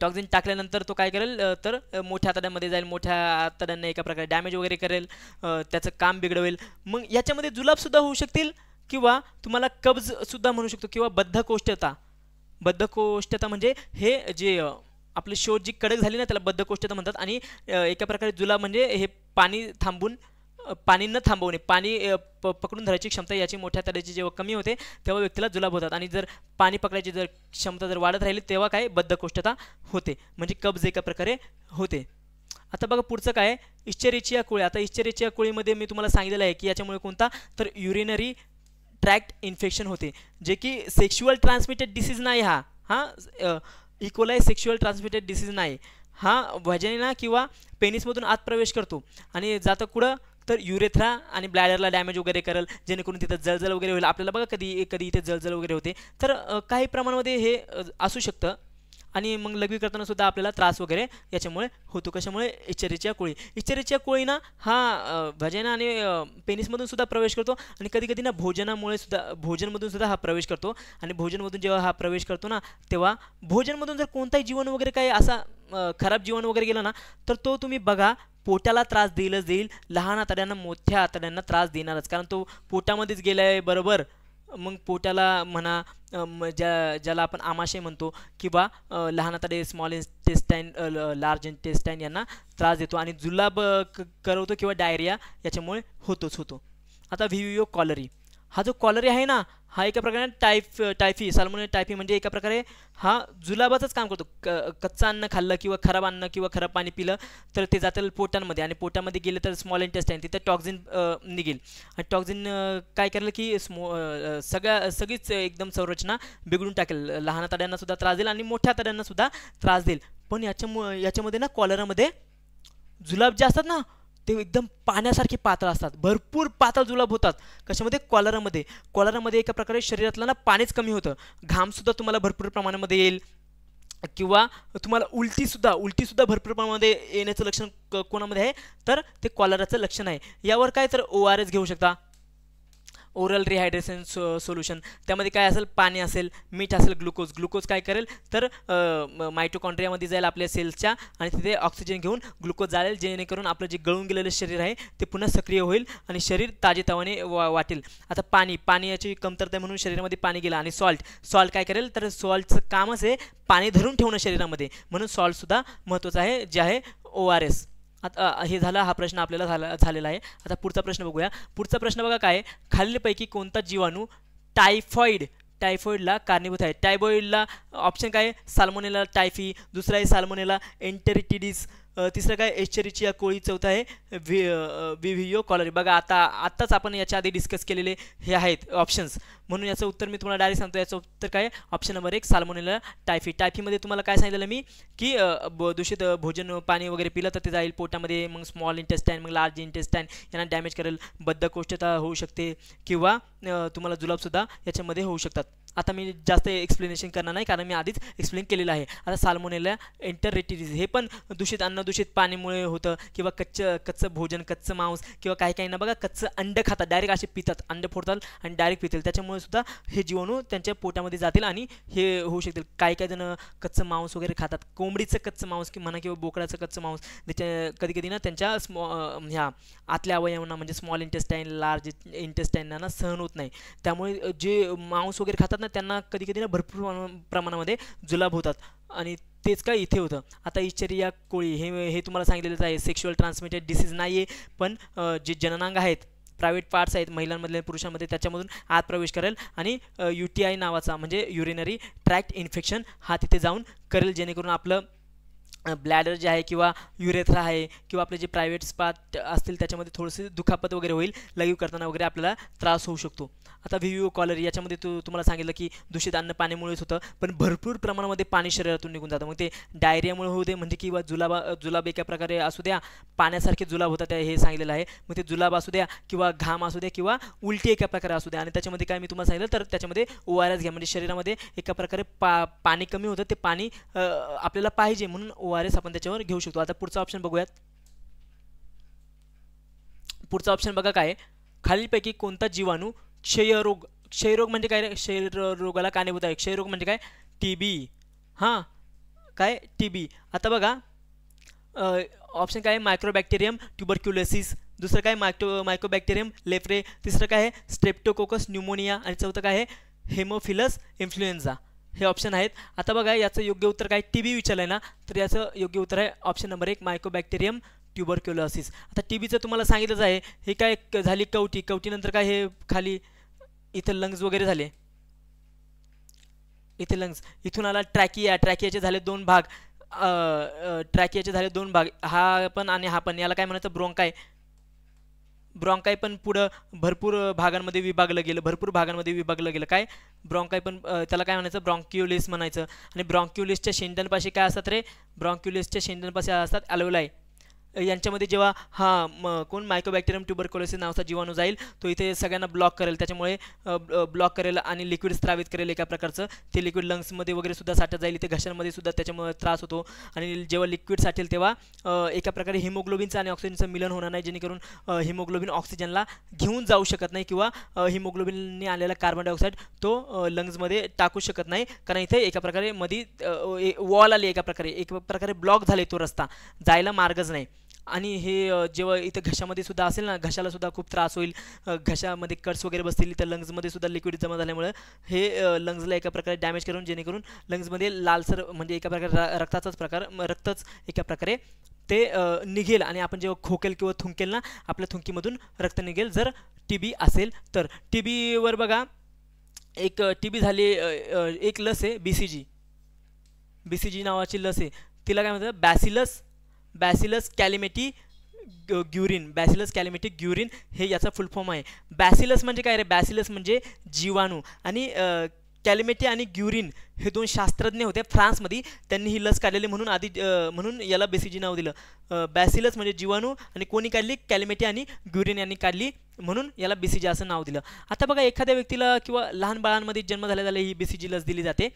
टॉक्झिन टाकल्यानंतर तो काय करेल, तर मोठ्या आतड्यांमध्ये जाईल, मोठ्या आतड्यांना एका प्रकारे डॅमेज वगैरे करेल, त्याचं काम बिघडवेल. मग याच्यामध्ये जुलाबसुद्धा होऊ शकतील, किंवा तुम्हाला कब्जसुद्धा म्हणू शकतो, किंवा बद्धकोष्ठता म्हणजे हे जे आपली शौच जी कडक झाली ना त्याला बद्धकोष्ठता म्हणतात. आणि एका प्रकारे जुलाब म्हणजे हे पाणी न थांबवणे, पाणी पकडून धरायची क्षमता याची मोठ्या आतड्याची जेव्हा कमी होते तेव्हा व्यक्तीला जुलाब होतात, आणि जर पाणी पकडायची जर क्षमता जर वाढत राहिली तेव्हा काय बद्धकोष्ठता होते, म्हणजे कब्ज एका प्रकारे होते. आता बघा पुढचं काय, इश्चेरिचिया कोळी. आता इश्चेरिचिया कोळीमध्ये मी तुम्हाला सांगितलेलं आहे की याच्यामुळे कोणता, तर युरिनरी ट्रॅक्ट इन्फेक्शन होते, जे की सेक्शुअल ट्रान्समिटेड डिसीज नाही. इकोलाई सेक्शुअल ट्रान्समिटेड डिसीज नाही. व्हॅजिना किंवा पेनिसमधून आत प्रवेश करतो आणि जातं कुठं, तर युरेथ्रा आणि ब्लॅडरला डॅमेज वगैरे करेल, जेणेकरून तिथं जळजळ वगैरे होईल. आपल्याला बघा कधी इथे जळजळ वगैरे होते, तर काही प्रमाणामध्ये हे असू शकतं. आणि मग लघवी करताना सुद्धा आपल्याला त्रास वगैरे याच्यामुळे होतो. कशामुळे, इश्चेरिचिया कोळी. इश्चेरिचिया कोळीना व्हॅजिना आणि पेनिसमधून सुद्धा प्रवेश करतो, आणि कधी कधी ना भोजनमधून सुद्धा हा प्रवेश करतो. आणि भोजनमधून जेव्हा हा प्रवेश करतो ना तेव्हा भोजनमधून जर कोणताही जीवन वगैरे काही असा खराब जीवन वगैरे गेलं ना तर तो तुम्ही बघा पोटाला त्रास देईलच देईल, लहान आतड्यांना मोठ्या आतड्यांना त्रास देणारच, कारण तो पोटामध्येच गेला आहे बरोबर. मग पोटाला म्हणा, ज्याला आपण आमाशय म्हणतो, किंवा लहान आतडे स्मॉल इंटेस्टाईन लार्ज इंटेस्टाईन यांना त्रास देतो आणि जुलाब करवतो किंवा डायरिया याच्यामुळे होतो. आता व्हिडिओ कॉलरी, हा जो कॉलरी आहे ना, हा एका प्रकारे टायफी साल्मोनेला टायफी म्हणजे एका प्रकारे हा जुलाबाचंच काम करतो. कच्चं अन्न खाल्लं किंवा खराब अन्न किंवा खराब पाणी पिलं तर ते जातं पोटांमध्ये, आणि पोटामध्ये गेलं तर स्मॉल इंटेस्टाईन, तिथं टॉक्झिन निघेल, आणि टॉक्झिन काय करेल की सगळीच एकदम संरचना बिघडून टाकेल, लहान आतड्यांना सुद्धा त्रास देईल आणि मोठ्या आतड्यांना सुद्धा त्रास देईल. पण याच्यामध्ये ना कॉलरामध्ये जुलाब जे असतात ना ते एकदम पाण्यासारखे पातळ असतात, भरपूर पातळ जुलाब होतात. कशामध्ये? कॉलरामध्ये एका प्रकारे शरीरातलं ना पाणीच कमी होतं, घामसुद्धा तुम्हाला भरपूर प्रमाणामध्ये येईल, किंवा तुम्हाला उलटीसुद्धा भरपूर प्रमाणामध्ये येण्याचं लक्षण कोणामध्ये आहे तर ते कॉलराचं लक्षण आहे. यावर काय तर ORS घेऊ शकता, ओरल रिहायड्रेशन सोल्युशन. त्यामध्ये काय असेल? पाणी असेल, मीठ असेल, ग्लुकोज काय करेल तर मायटोकॉन्ड्रियामध्ये जाईल आपल्या सेल्सच्या, आणि तिथे ऑक्सिजन घेऊन ग्लुकोज जाळेल, जेणेकरून आपलं जे गळून गेलेलं शरीर आहे ते पुन्हा सक्रिय होईल आणि शरीर ताजेतवाने वाटेल. आता पाण्याची कमतरता म्हणून शरीरामध्ये पाणी गेलं, आणि सॉल्ट काय करेल तर सॉल्टचं कामच आहे पाणी धरून ठेवणं शरीरामध्ये, म्हणून सॉल्टसुद्धा महत्त्वाचं आहे, जे आहे ORS. आता हे झाला, हा प्रश्न आपल्याला झालेला आहे. आता पुढचा प्रश्न बघूया. पुढचा प्रश्न बघा काय, खालीलपैकी कोणता जीवाणू टायफॉइडला कारणीभूत आहे? टायफॉइडला ऑप्शन काय? साल्मोनेला टायफी, दुसरा आहे साल्मोनेला एंटेरिटिडिस, तिसरं काय? एस्चेरिचिया कोळी, चौथा आहे व्हिडिओ कॉलरी. बघा आत्ताच आपण याच्या आधी डिस्कस केलेले हे आहेत ऑप्शन्स, म्हणून याचं उत्तर मी तुम्हाला डायरेक्ट सांगतो. याचं उत्तर काय? ऑप्शन नंबर 1 साल्मोनेला टायफीमध्ये तुम्हाला काय सांगितलं मी की दूषित भोजन पाणी वगैरे पिलं तर ते जाईल पोटामध्ये, मग स्मॉल इंटेस्टाईन, मग लार्ज इंटेस्टाईन यांना डॅमेज करेल, बद्धकोष्ठता होऊ शकते, किंवा तुम्हाला जुलाबसुद्धा याच्यामध्ये होऊ शकतात. आता मी जास्त एक्सप्लेनेशन करणार नाही, कारण मी आधीच एक्सप्लेन केलेलं आहे. आता साल्मोनेला एंटेरिटिडिस हे पण दूषित अन्न दूषित पाणीमुळे होतं, किंवा कच्चं भोजन, कच्चं मांस, किंवा काही ना बघा कच्चं अंड खातात, डायरेक्ट असे पितात, अंड फोडतात आणि डायरेक्ट पितील, त्याच्यामुळे सुद्धा हे जीवाणू त्यांच्या पोटामध्ये जातील आणि हे होऊ शकतील. काही जण कच्चं मांस वगैरे खातात, कोंबडीचं कच्चं मांस म्हणा किंवा बोकडाचं कच्चं मांस, कधी ना त्यांच्या ह्या आतल्या अवयवांना म्हणजे स्मॉल इंटेस्टाईन, लार्ज इंटेस्टाईनना सहन होत नाही, त्यामुळे जे मांस वगैरे खातात ना त्यांना कधी ना भरपूर प्रमाणामध्ये जुलाब होतात, आणि तेच काय इथे होतं. आता इचेरिया कोळी हे तुम्हाला सांगितलेलंच आहे, सेक्शुअल ट्रान्समिटेड डिसीज नाही आहे, पण जे जननांग आहेत, प्रायव्हेट पार्ट्स आहेत महिलांमधले पुरुषांमध्ये, त्याच्यामधून आत प्रवेश करेल आणि UTI नावाचा म्हणजे युरिनरी ट्रॅक्ट इन्फेक्शन हा तिथे जाऊन करेल, जेणेकरून आपलं ब्लॅडर जे आहे किंवा युरेथ्रा आहे किंवा आपले जे प्रायव्हेट पार्ट असतील त्याच्यामध्ये थोडीशी दुखापत वगैरे होईल, लघवी करताना वगैरे आपल्याला त्रास होऊ शकतो. आता व्हिडिओ कॉलरी याच्यामध्ये तुम्हाला सांगितलं की दूषित अन्न पाण्यामुळेच होतं, पण भरपूर प्रमाणामध्ये पाणी शरीरातून निघून जातं, मग ते डायरियामुळे होऊ दे म्हणजे किंवा जुलाब एका प्रकारे असू द्या, पाण्यासारखे जुलाब होतात हे सांगितलेलं आहे, मग ते जुलाब असू द्या किंवा घाम असू द्या किंवा उलटी एका प्रकारे असू द्या, आणि त्याच्यामध्ये काय मी तुम्हाला सांगितलं तर त्याच्यामध्ये ORS घ्या, म्हणजे शरीरामध्ये एका प्रकारे पाणी कमी होतं, ते पाणी आपल्याला पाहिजे म्हणून ORS आपण त्याच्यावर घेऊ शकतो. आता पुढचा ऑप्शन बघूयात. पुढचा ऑप्शन बघा काय, खालीलपैकी कोणता जीवाणू क्षयरोग म्हणजे काय? क्षयरोगाला कारणीभूत आहे. क्षयरोग म्हणजे काय? TB. हां काय? TB. आता बघा ऑप्शन काय? मायक्रोबॅक्टेरियम ट्युबरक्युलोसिस, दुसरं काय? मायक्रोबॅक्टेरियम लेप्रे, तिसरं काय आहे? स्ट्रेप्टोकोकस न्यूमोनिया, आणि चौथं काय आहे? Haemophilus influenza. हे ऑप्शन आहेत. आता बघा याचं योग्य उत्तर काय? TB विचारलं आहे ना, तर याचं योग्य उत्तर आहे ऑप्शन नंबर 1 मायक्रोबॅक्टेरियम ट्युबरक्युलोसिस. आता TBचं तुम्हाला सांगितलंच आहे, हे काय झाली कवटीनंतर काय हे खाली इथं लंग्स वगैरे झाले, इथे लंग्स, इथून आला ट्रॅकियाचे झाले दोन भाग, हा पण आणि हा पण, याला काय म्हणायचं? ब्रॉन्काय पण पुढं भरपूर भागांमध्ये विभागलं गेलं. काय? ब्रॉन्काय पण त्याला काय म्हणायचं? ब्रॉन्क्युलिस म्हणायचं. आणि ब्रॉन्क्युलिसच्या शेंड्यांपाशी काय असतात रे? ब्रॉन्क्युलिसच्या शेंड्यांपाशी असतात अल्व्हेओलाई. यांच्यामध्ये जेव्हा कोण मायक्रोबॅक्टेरियम ट्युबरक्युलोसिस नावाचा जीवाणू जाईल, तो इथे सगळ्यांना ब्लॉक करेल, त्याच्यामुळे ब्लॉक करेल आणि लिक्विड स्त्रावित करेल एका प्रकारचं, ते लिक्विड लंग्समध्ये वगैरे सुद्धा साठत जाईल, इथे घशांमध्ये सुद्धा त्याच्यामुळे त्रास होतो. आणि जेव्हा लिक्विड साठेल तेव्हा एका प्रकारे हिमोग्लोबिनचं आणि ऑक्सिजनचं मिलन होणार नाही, जेणेकरून हिमोग्लोबिन ऑक्सिजनला घेऊन जाऊ शकत नाही, किंवा हिमोग्लोबिनने आलेला कार्बन डायऑक्साईड तो लंग्समध्ये टाकू शकत नाही, कारण इथे एका प्रकारे मध्ये वॉल आली, एक प्रकारे ब्लॉक झाले, तो रस्ता जायला मार्गच नाही. आणि हे जेव्हा इथं घशामध्ये सुद्धा असेल ना, घशाला सुद्धा खूप त्रास होईल, घशामध्ये कट्स वगैरे बसतील, तर लंग्समध्ये सुद्धा लिक्विड जमा झाल्यामुळे हे लंग्सला एका प्रकारे डॅमेज करून, जेणेकरून लंग्समध्ये लालसर म्हणजे एका प्रकारे रक्ताचाच प्रकार, रक्तच एका प्रकारे ते निघेल आणि आपण जेव्हा खोकेल किंवा थुंकेल ना, आपल्या थुंकीमधून रक्त निघेल जर TB असेल तर. TBवर बघा एक TB झाली, एक लस आहे BCG नावाची लस आहे, तिला काय म्हणतात बॅसिलस कॅलिमेटी ग्युरिन हे याचा फुल फॉर्म आहे. बॅसिलस म्हणजे काय रे, बॅसिलस म्हणजे जीवाणू, आणि कॅलिमेटी आणि ग्युरिन हे 2 शास्त्रज्ञ होते फ्रान्समध्ये, त्यांनी ही लस काढलेली म्हणून म्हणून याला BCG नाव दिलं. बॅसिलस म्हणजे जीवाणू, आणि कोणी काढली, कॅलिमेटी आणि ग्युरिन यांनी काढली, म्हणून याला BCG असं नाव दिलं. आता बघा, एखाद्या व्यक्तीला किंवा लहान बाळांमध्ये जन्म झालेला ही BCG लस दिली जाते,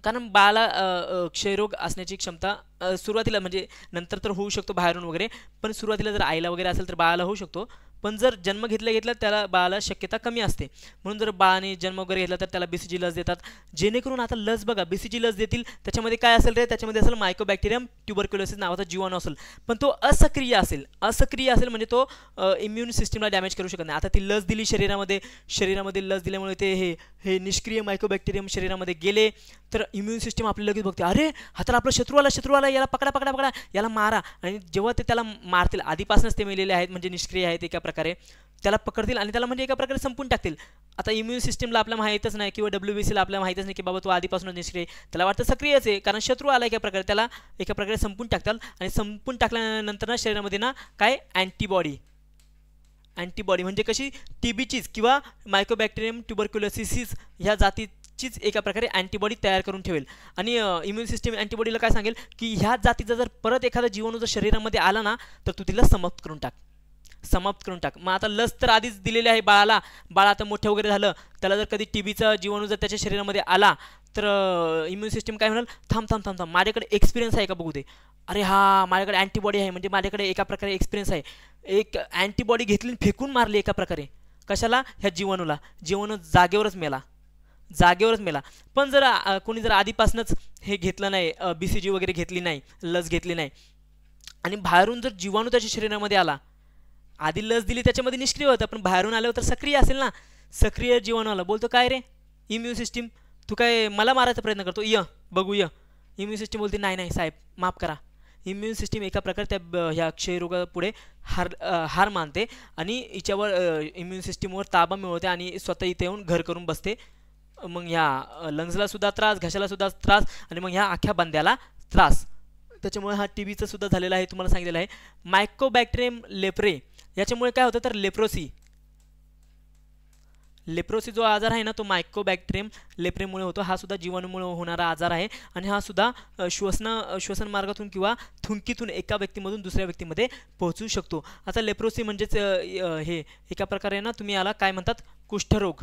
कारण बाळाला क्षयरोग असण्याची क्षमता सुरुवातीला, म्हणजे नंतर तर होऊ शकतो बाहेरून वगैरे, पण सुरुवातीला जर आईला वगैरे असेल तर बाळाला होऊ शकतो, पण जर जन्म घेतला त्याला बाळाला शक्यता कमी असते. म्हणून जर बाळाने जन्म वगैरे घेतला तर त्याला BCG लस देतात. जेणेकरून आता लस बघा, BCG लस देतील, त्याच्यामध्ये काय असेल रे, त्याच्यामध्ये असेल मायकोबॅक्टेरियम ट्युबरक्युलोसिस नावाचा जीवाणू असेल, पण तो असक्रिय असेल म्हणजे तो इम्युन सिस्टीमला डॅमेज करू शकत नाही. आता ती लस दिली शरीरामध्ये लस दिल्यामुळे ते हे निष्क्रिय मायकोबॅक्टेरियम शरीरामध्ये गेले, तर इम्युन सिस्टीम आपल्याला लगेच बघते, अरे हाताला आपला शत्रू आला, याला पकडा, याला मारा. आणि जेव्हा ते त्याला मारतील, आधीपासूनच ते मेलेले आहेत म्हणजे निष्क्रिय आहेत, एका प्रकारे त्याला पकडतील आणि त्याला म्हणजे एका प्रकारे संपून टाकतील. आता इम्युन सिस्टीमला आपल्याला माहीतच नाही, किंवा WBCला आपल्याला माहीतच नाही की बाबा तो आधीपासूनच निष्क्रिय, त्याला वाटतं सक्रियच आहे, कारण शत्रू आला एका प्रकारे, त्याला एका प्रकारे संपून टाकतात. आणि संपून टाकल्यानंतर ना शरीरामध्ये ना काय अँटीबॉडी म्हणजे कशी, TBचीच किंवा मायकोबॅक्टेरियम ट्युबरक्युलोसिस ह्या जातीचीच एका प्रकारे अँटीबॉडी तयार करून ठेवेल. आणि इम्युन सिस्टीम अँटीबॉडीला काय सांगेल की ह्या जातीचा जर परत एखादा जीवाणू जर शरीरामध्ये आला ना, तर तू तिला समाप्त करून टाक. मग आता लस तर आधीच दिलेली आहे बाळाला, बाळ आता मोठं वगैरे झालं, त्याला जर कधी TBचा जीवाणू जर त्याच्या शरीरामध्ये आला, तर इम्युन सिस्टीम काय म्हणाल, थांब, माझ्याकडे एक्सपिरियन्स आहे का बघू दे. अरे हा, माझ्याकडे अँटीबॉडी आहे, म्हणजे माझ्याकडे एका प्रकारे एक्सपिरियन्स आहे. एक अँटीबॉडी घेतली, फेकून मारली एका प्रकारे, कशाला, ह्या जीवाणूला. जीवाणू जागेवरच मेला. पण जर कोणी जर आधीपासूनच हे घेतलं नाही, BCG वगैरे घेतली नाही, लस घेतली नाही, आणि बाहेरून जर जीवाणू त्याच्या शरीरामध्ये आला, आधी लस दिली त्याच्यामध्ये निष्क्रिय होतं, पण बाहेरून आल्यावर तर सक्रिय असेल ना, सक्रिय जीवाणू आला, बोलतो काय रे इम्युन सिस्टीम, तू काय मला मारायचा प्रयत्न करतो, बघू. इम्युन सिस्टीम बोलते नाही साहेब, माफ करा. इम्युन सिस्टीम एका प्रकारे त्या ह्या क्षयरोगापुढे हार मानते, आणि हिच्यावर इम्युन सिस्टीमवर ताबा मिळवते, आणि स्वतः इथे येऊन घर करून बसते. मग ह्या लंग्सला सुद्धा त्रास, घशाला सुद्धा त्रास, आणि मग ह्या अख्ख्या बांध्याला त्रास. त्याच्यामुळे हा TBचा सुद्धा झालेला आहे, तुम्हाला सांगितलेलं आहे. मायकोबॅक्टेरियम लेप्रे, याच्यामुळे काय होतं तर लेप्रोसी जो आजार आहे ना, तो मायकोबॅक्टेरियम लेप्रेमुळे होतो. हा सुद्धा जीवाणूमुळे होणारा आजार आहे, आणि हा सुद्धा श्वसन मार्गातून किंवा थुंकीतून एका व्यक्तीमधून दुसऱ्या व्यक्तीमध्ये पोहोचू शकतो. आता लेप्रोसी म्हणजेच हे एका प्रकारे ना, तुम्ही याला काय म्हणतात, कुष्ठरोग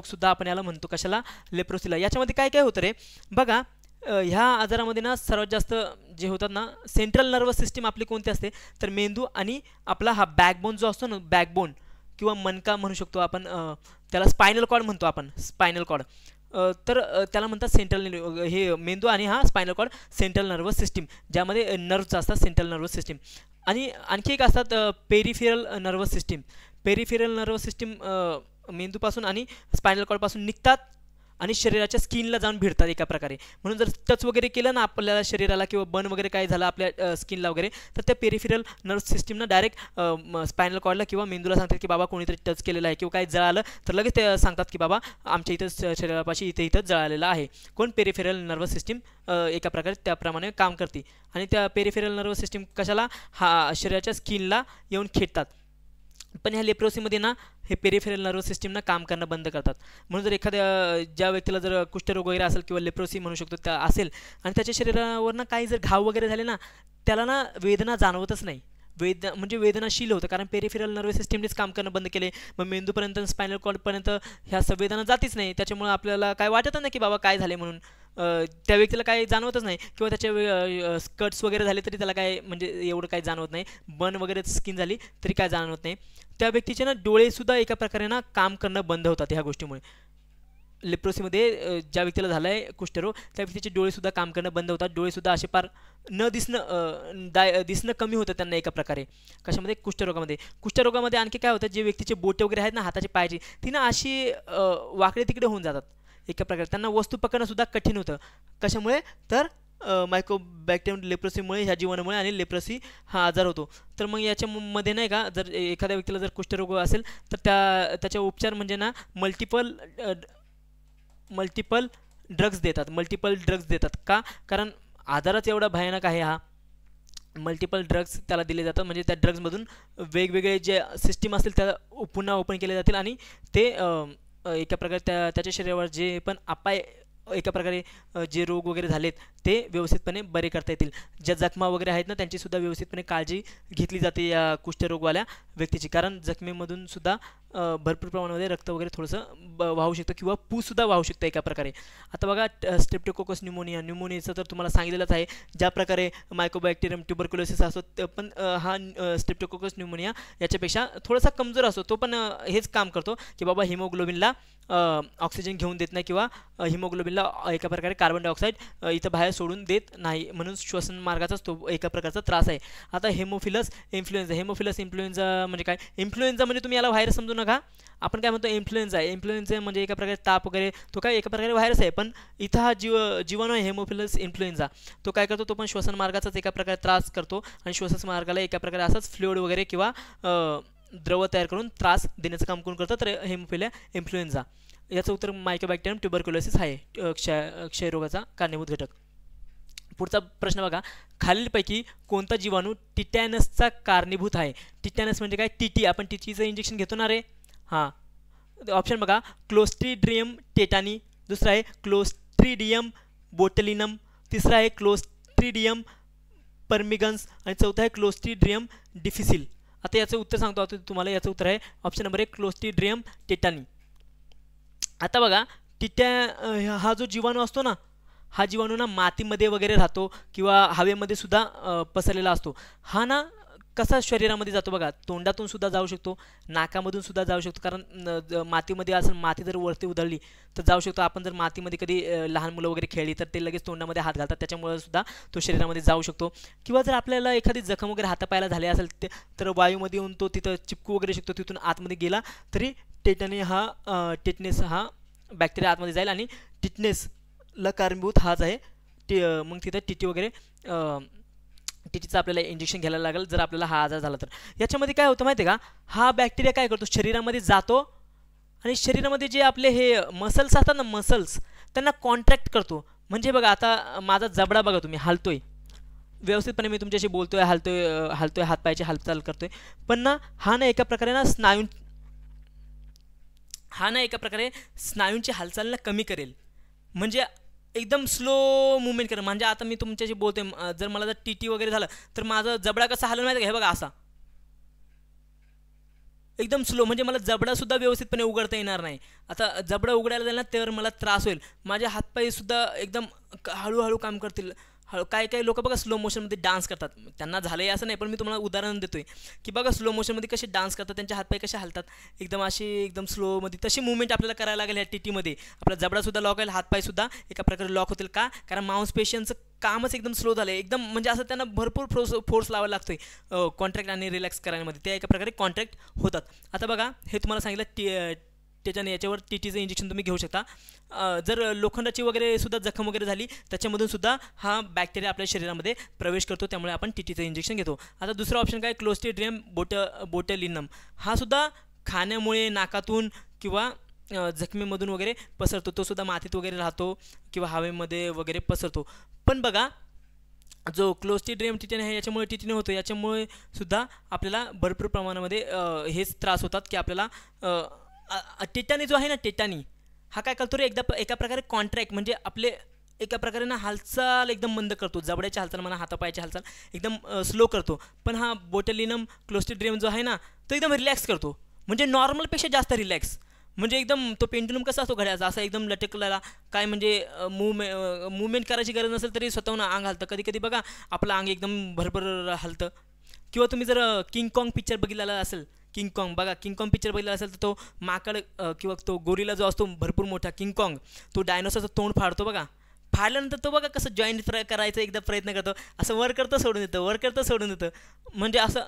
सुद्धा आपण याला म्हणतो. कशाला, लेप्रोसीला. याच्यामध्ये काय काय होतं रे बघा, ह्या आजारामध्ये ना सर्वात जास्त जे होतात ना, सेंट्रल नर्वस सिस्टीम आपली कोणती असते तर मेंदू, आणि आपला हा बॅकबोन जो असतो ना, बॅकबोन किंवा मनका म्हणू शकतो आपण, त्याला स्पायनल कॉर्ड म्हणतो आपण, तर त्याला म्हणतात सेंट्रल, हे मेंदू आणि हा spinal cord central nervous system, ज्यामध्ये नर्व्स असतात सेंट्रल नर्वस सिस्टीम. आणि आणखी एक असतात पेरिफेरल नर्वस सिस्टीम. मेंदूपासून आणि स्पायनल कॉर्डपासून निघतात आणि शरीराच्या स्किनला जाऊन भिडतात एका प्रकारे. म्हणून जर टच वगैरे केलं ना आपल्याला शरीराला, किंवा बर्न वगैरे काय झालं आपल्या स्किनला वगैरे, तर त्या पेरिफेरल नर्व्ह सिस्टीमनं डायरेक्ट स्पायनल कॉर्डला किंवा मेंदूला सांगतात की बाबा कोणीतरी टच केलेलं आहे, किंवा काय जळालं तर लगेच ते सांगतात की बाबा आमच्या इथं शरीरापाशी इथं जळालेलं आहे. कोण, पेरिफेरल नर्व्ह सिस्टीम एका प्रकारे त्याप्रमाणे काम करते. आणि त्या पेरिफेरल नर्व्ह सिस्टीम कशाला, हा शरीराच्या स्किनला येऊन खेळतात. पण ह्या लेप्रोसीमध्ये ना हे पेरिफेरल नर्व्ह सिस्टीमना काम करणं बंद करतात. म्हणून जर एखाद्या ज्या व्यक्तीला जर कुष्ठरोग वगैरे असेल किंवा लेप्रोसी म्हणू शकतो त्या असेल, आणि त्याच्या शरीरावर ना काही जर घाव वगैरे झाले ना, त्याला ना वेदना जाणवतच नाही, म्हणजे वेदनाशील होतं, कारण पेरिफेरल नर्व्ह सिस्टीमनेच काम करणं बंद केले. मग मेंदूपर्यंत, स्पायनल कॉर्डपर्यंत ह्या संवेदना जातीच नाही, त्याच्यामुळे आपल्याला काय वाटत नाही की बाबा काय झाले म्हणून, त्या व्यक्तीला काही जाणवतच नाही, किंवा त्याचे स्कर्ट्स वगैरे झाले तरी त्याला काय म्हणजे एवढं काही जाणवत नाही, बर्न वगैरे स्किन झाली तरी काय जाणवत नाही. त्या व्यक्तीचे ना डोळेसुद्धा एका प्रकारे ना काम करणं बंद होतात ह्या गोष्टीमुळे. लेप्रोसीमध्ये ज्या व्यक्तीला झाला आहे कुष्ठरोग त्या व्यक्तीचे डोळेसुद्धा काम करणं बंद होतात, डोळेसुद्धा असे पार न दिसणं कमी होतं त्यांना एका प्रकारे. कशामध्ये? कुष्ठरोगामध्ये आणखी काय होतं, जे व्यक्तीचे बोटे वगैरे आहेत ना हाताचे पायाची ती ना अशी वाकडे तिकडे होऊन जातात एका प्रकारे, त्यांना वस्तू पकडणंसुद्धा कठीण होतं. कशामुळे? तर मायकोबॅक्टेरियम लेप्रोसीमुळे, ह्या जीवाणूमुळे, आणि लेप्रोसी हा आजार होतो. तर मग याच्यामध्ये नाही का, जर एखाद्या व्यक्तीला जर कुष्ठरोग असेल तर त्याच्या उपचार म्हणजे ना मल्टिपल ड्रग्ज देतात. का? कारण आजारच एवढा भयानक आहे हा. मल्टिपल ड्रग्ज त्याला दिले जातात, म्हणजे त्या ड्रग्जमधून वेगवेगळे जे सिस्टीम असतील त्या पुन्हा ओपन केले जातील आणि ते एका प्रकारे त्याच्या शरीरावर जे पण अपाय एका प्रकारे जे रोग वगैरे झालेत ते व्यवस्थितपणे बरे करता येतील. ज्या जखमा वगैरे आहेत ना त्यांचीसुद्धा व्यवस्थितपणे काळजी घेतली जाते या कुष्ठरोगवाल्या व्यक्तीची, कारण जखमेमधून सुद्धा भरपूर प्रमाणामध्ये रक्त वगैरे थोडंसं वाहू शकतं किंवा पूसुद्धा वाहू शकतं एका प्रकारे. आता बघा स्ट्रेप्टोकोकस न्यूमोनियाचं तर तुम्हाला सांगितलेलंच आहे, ज्या प्रकारे मायकोबॅक्टेरियम ट्युबरक्युलोसिस असतो पण हा स्ट्रेप्टोकोकस न्यूमोनिया याच्यापेक्षा थोडासा कमजोर असतो. तो पण हेच काम करतो की बाबा हिमोग्लोबिनला ऑक्सिजन घेऊन देत नाही किंवा हिमोग्लोबिनला एका प्रकारे कार्बन डायऑक्साईड इथं बाहेर सोडून देत नाही, म्हणून श्वसन मार्गाचाच तो एका प्रकारचा त्रास आहे. आता हेमोफिलस इन्फ्लुएन्झा म्हणजे काय? इन्फ्लुएन्झा म्हणजे तुम्ही याला व्हायरस समजू नका, आपण काय म्हणतो इन्फ्लुएन्झा म्हणजे एका प्रकारे ताप वगैरे, तो काय एका प्रकारे व्हायरस आहे, पण इथं हा जीवाणू आहे हेमोफिलस इन्फ्लुएन्झा, तो काय करतो? तो पण श्वसन मार्गाचाच एका प्रकारे त्रास करतो आणि श्वसन मार्गाला एका प्रकारे असाच फ्लुइड वगैरे किंवा द्रव तयार करून त्रास देण्याचं काम कोण करतं? तर हेमोफिलिया इन्फ्लुएन्झा. याचं उत्तर मायकोबॅक्टेरियम ट्युबरक्युलोसिस आहे, क्षयरोगाचा कारणीभूत घटक. पुढचा प्रश्न बघा, खालीलपैकी कोणता जीवाणू टिटॅनसचा कारणीभूत आहे? टिटॅनस म्हणजे काय? टीटी, आपण टीटीचं इंजेक्शन घेतो ना रे. हां, ऑप्शन बघा, क्लोस्ट्रीडियम टेटानी, दुसरा आहे क्लोस्ट्रीडियम बोटलिनम, तिसरा आहे क्लोस्ट्रीडियम परमिगन्स आणि चौथा आहे क्लोस्ट्रीडियम डिफिसिल. आता याचं उत्तर सांगतो तुम्हाला. याचं उत्तर आहे ऑप्शन नंबर 1 क्लोस्ट्रीडियम टेटानी. आता बघा, हा जो जीवाणू असतो ना, हा जीवाणू ना मातीमध्ये वगैरे राहतो किंवा हवेमध्ये सुद्धा पसरलेला असतो. हा ना कसा शरीरामध्ये जातो बघा, तोंडातून सुद्धा जाऊ शकतो, नाकामधून सुद्धा जाऊ शकतो, कारण मातीमध्ये असेल, माती जर वरती उधळली तर जाऊ शकतो. आपण जर मातीमध्ये कधी लहान मुलं वगैरे खेळली तर ते लगेच तोंडामध्ये हात घालतात, त्याच्यामुळे सुद्धा तो शरीरामध्ये जाऊ शकतो. किंवा जर आपल्याला एखादी जखम वगैरे हातापायाला झाली असेल तर वायूमध्ये येऊन तो तिथं चिपकू वगैरे शकतो, तिथून आतमध्ये गेला तरी टिटनेस हा बॅक्टेरिया आतमध्ये जाईल आणि टिटनेसला कारणीभूत हाच आहे. मग तिथं टीटी वगैरे टीटीचं आपल्याला इंजेक्शन घ्यायला लागेल जर आपल्याला हा आजार झाला तर. याच्यामध्ये काय होतं माहिती आहे का, हा बॅक्टेरिया काय करतो, शरीरामध्ये जातो आणि शरीरामध्ये जे आपले हे मसल्स असतात ना, मसल्स त्यांना कॉन्ट्रॅक्ट करतो. म्हणजे बघा, आता माझा जबडा बघा, तुम्ही हालतोय व्यवस्थितपणे, मी तुमच्याशी बोलतोय, हालतोय हातपायाची हालचाल करतोय, पण ना हा ना एका प्रकारे ना स्नायूंची हालचालला कमी करेल, म्हणजे एकदम स्लो मुवमेंट करेल. म्हणजे आता मी तुमच्याशी बोलतोय, जर मला जर टीटी वगैरे झालं तर माझा जबडा कसा हलवला माहिती आहे का? हे बघा, असा एकदम स्लो, म्हणजे मला जबडासुद्धा व्यवस्थितपणे उघडता येणार नाही. आता जबडा उघडायला जाईल ना तर मला त्रास होईल, माझे हातपायसुद्धा एकदम हळूहळू काम करतील. काही लोक बघा स्लो मोशनमध्ये डान्स करतात, त्यांना झालं आहे असं नाही, पण मी तुम्हाला उदाहरण देतोय की बघा स्लो मोशनमध्ये कसे डान्स करतात, त्यांचे हातपाय कसे हलतात एकदम असे एकदम स्लोमध्ये. तशी मुवमेंट आपल्याला करायला लागेल ह्या टीटीमध्ये. आपला जबडासुद्धा लॉक होईल, हातपायसुद्धा एका प्रकारे लॉक होतील. का? कारण मांसपेशियांचं कामच एकदम स्लो झालं आहे एकदम, म्हणजे असं त्यांना भरपूर फोर्स लावायला लागतोय कॉन्ट्रॅक्ट आणि रिलॅक्स करण्यामध्ये, ते एका प्रकारे कॉन्ट्रॅक्ट होतात. आता बघा, हे तुम्हाला सांगितलं त्याच्याने याच्यावर टीटीचं इंजेक्शन तुम्ही घेऊ शकता. जर लोखंडाची वगैरे सुद्धा जखम वगैरे झाली त्याच्यामधून सुद्धा हा बॅक्टेरिया आपल्या शरीरामध्ये प्रवेश करतो, त्यामुळे आपण टीटीचं इंजेक्शन घेतो. आता दुसरा ऑप्शन काय? क्लोस्ट्रीडियम बोटलिनम. हा सुद्धा खाण्यामुळे नाकातून किंवा जखमेमधून वगैरे पसरतो, तो सुद्धा मातीत वगैरे राहतो किंवा हवेमध्ये वगैरे पसरतो. पण बघा, जो क्लोस्ट्रीडियम टिटेन आहे याच्यामुळे टिटेन होतो, याच्यामुळे सुद्धा आपल्याला भरपूर प्रमाणामध्ये हेच त्रास होतात की आपल्याला टिटानी जो आहे ना, टिटानी हा काय करतो रे, एका प्रकारे कॉन्ट्रॅक्ट, म्हणजे आपले एका प्रकारे ना हालचाल एकदम मंद करतो, जबड्याची हालचाल म्हणा, हातापायाची हालचाल एकदम स्लो करतो. पण हा बोटलिनम क्लोस्ट्रीडियम जो आहे ना तो एकदम रिलॅक्स करतो, म्हणजे नॉर्मलपेक्षा जास्त रिलॅक्स. म्हणजे एकदम तो पेंडुलम कसा असतो घड्याचा, असा एकदम लटकलेला, काय म्हणजे मूवमेंट करायची गरज नसेल तरी स्वतःहून अंग हलतं. कधी कधी बघा आपलं अंग एकदम भरभर हलतं. किंवा तुम्ही जर किंग कॉंग पिक्चर बघितलेला असेल किंग कॉंग बघा, किंग कॉंग पिक्चर बघितला असेल तर तो माकड किंवा तो गोरिला जो असतो भरपूर मोठा किंग कॉंग, तो डायनोसॉरचं तोंड फाडतो बघा. फाडल्यानंतर तो बघा कसं जॉईंट करायचा एकदा प्रयत्न करतो, असं वर करतं सोडून देतं, वर करतं सोडून देतं. म्हणजे असं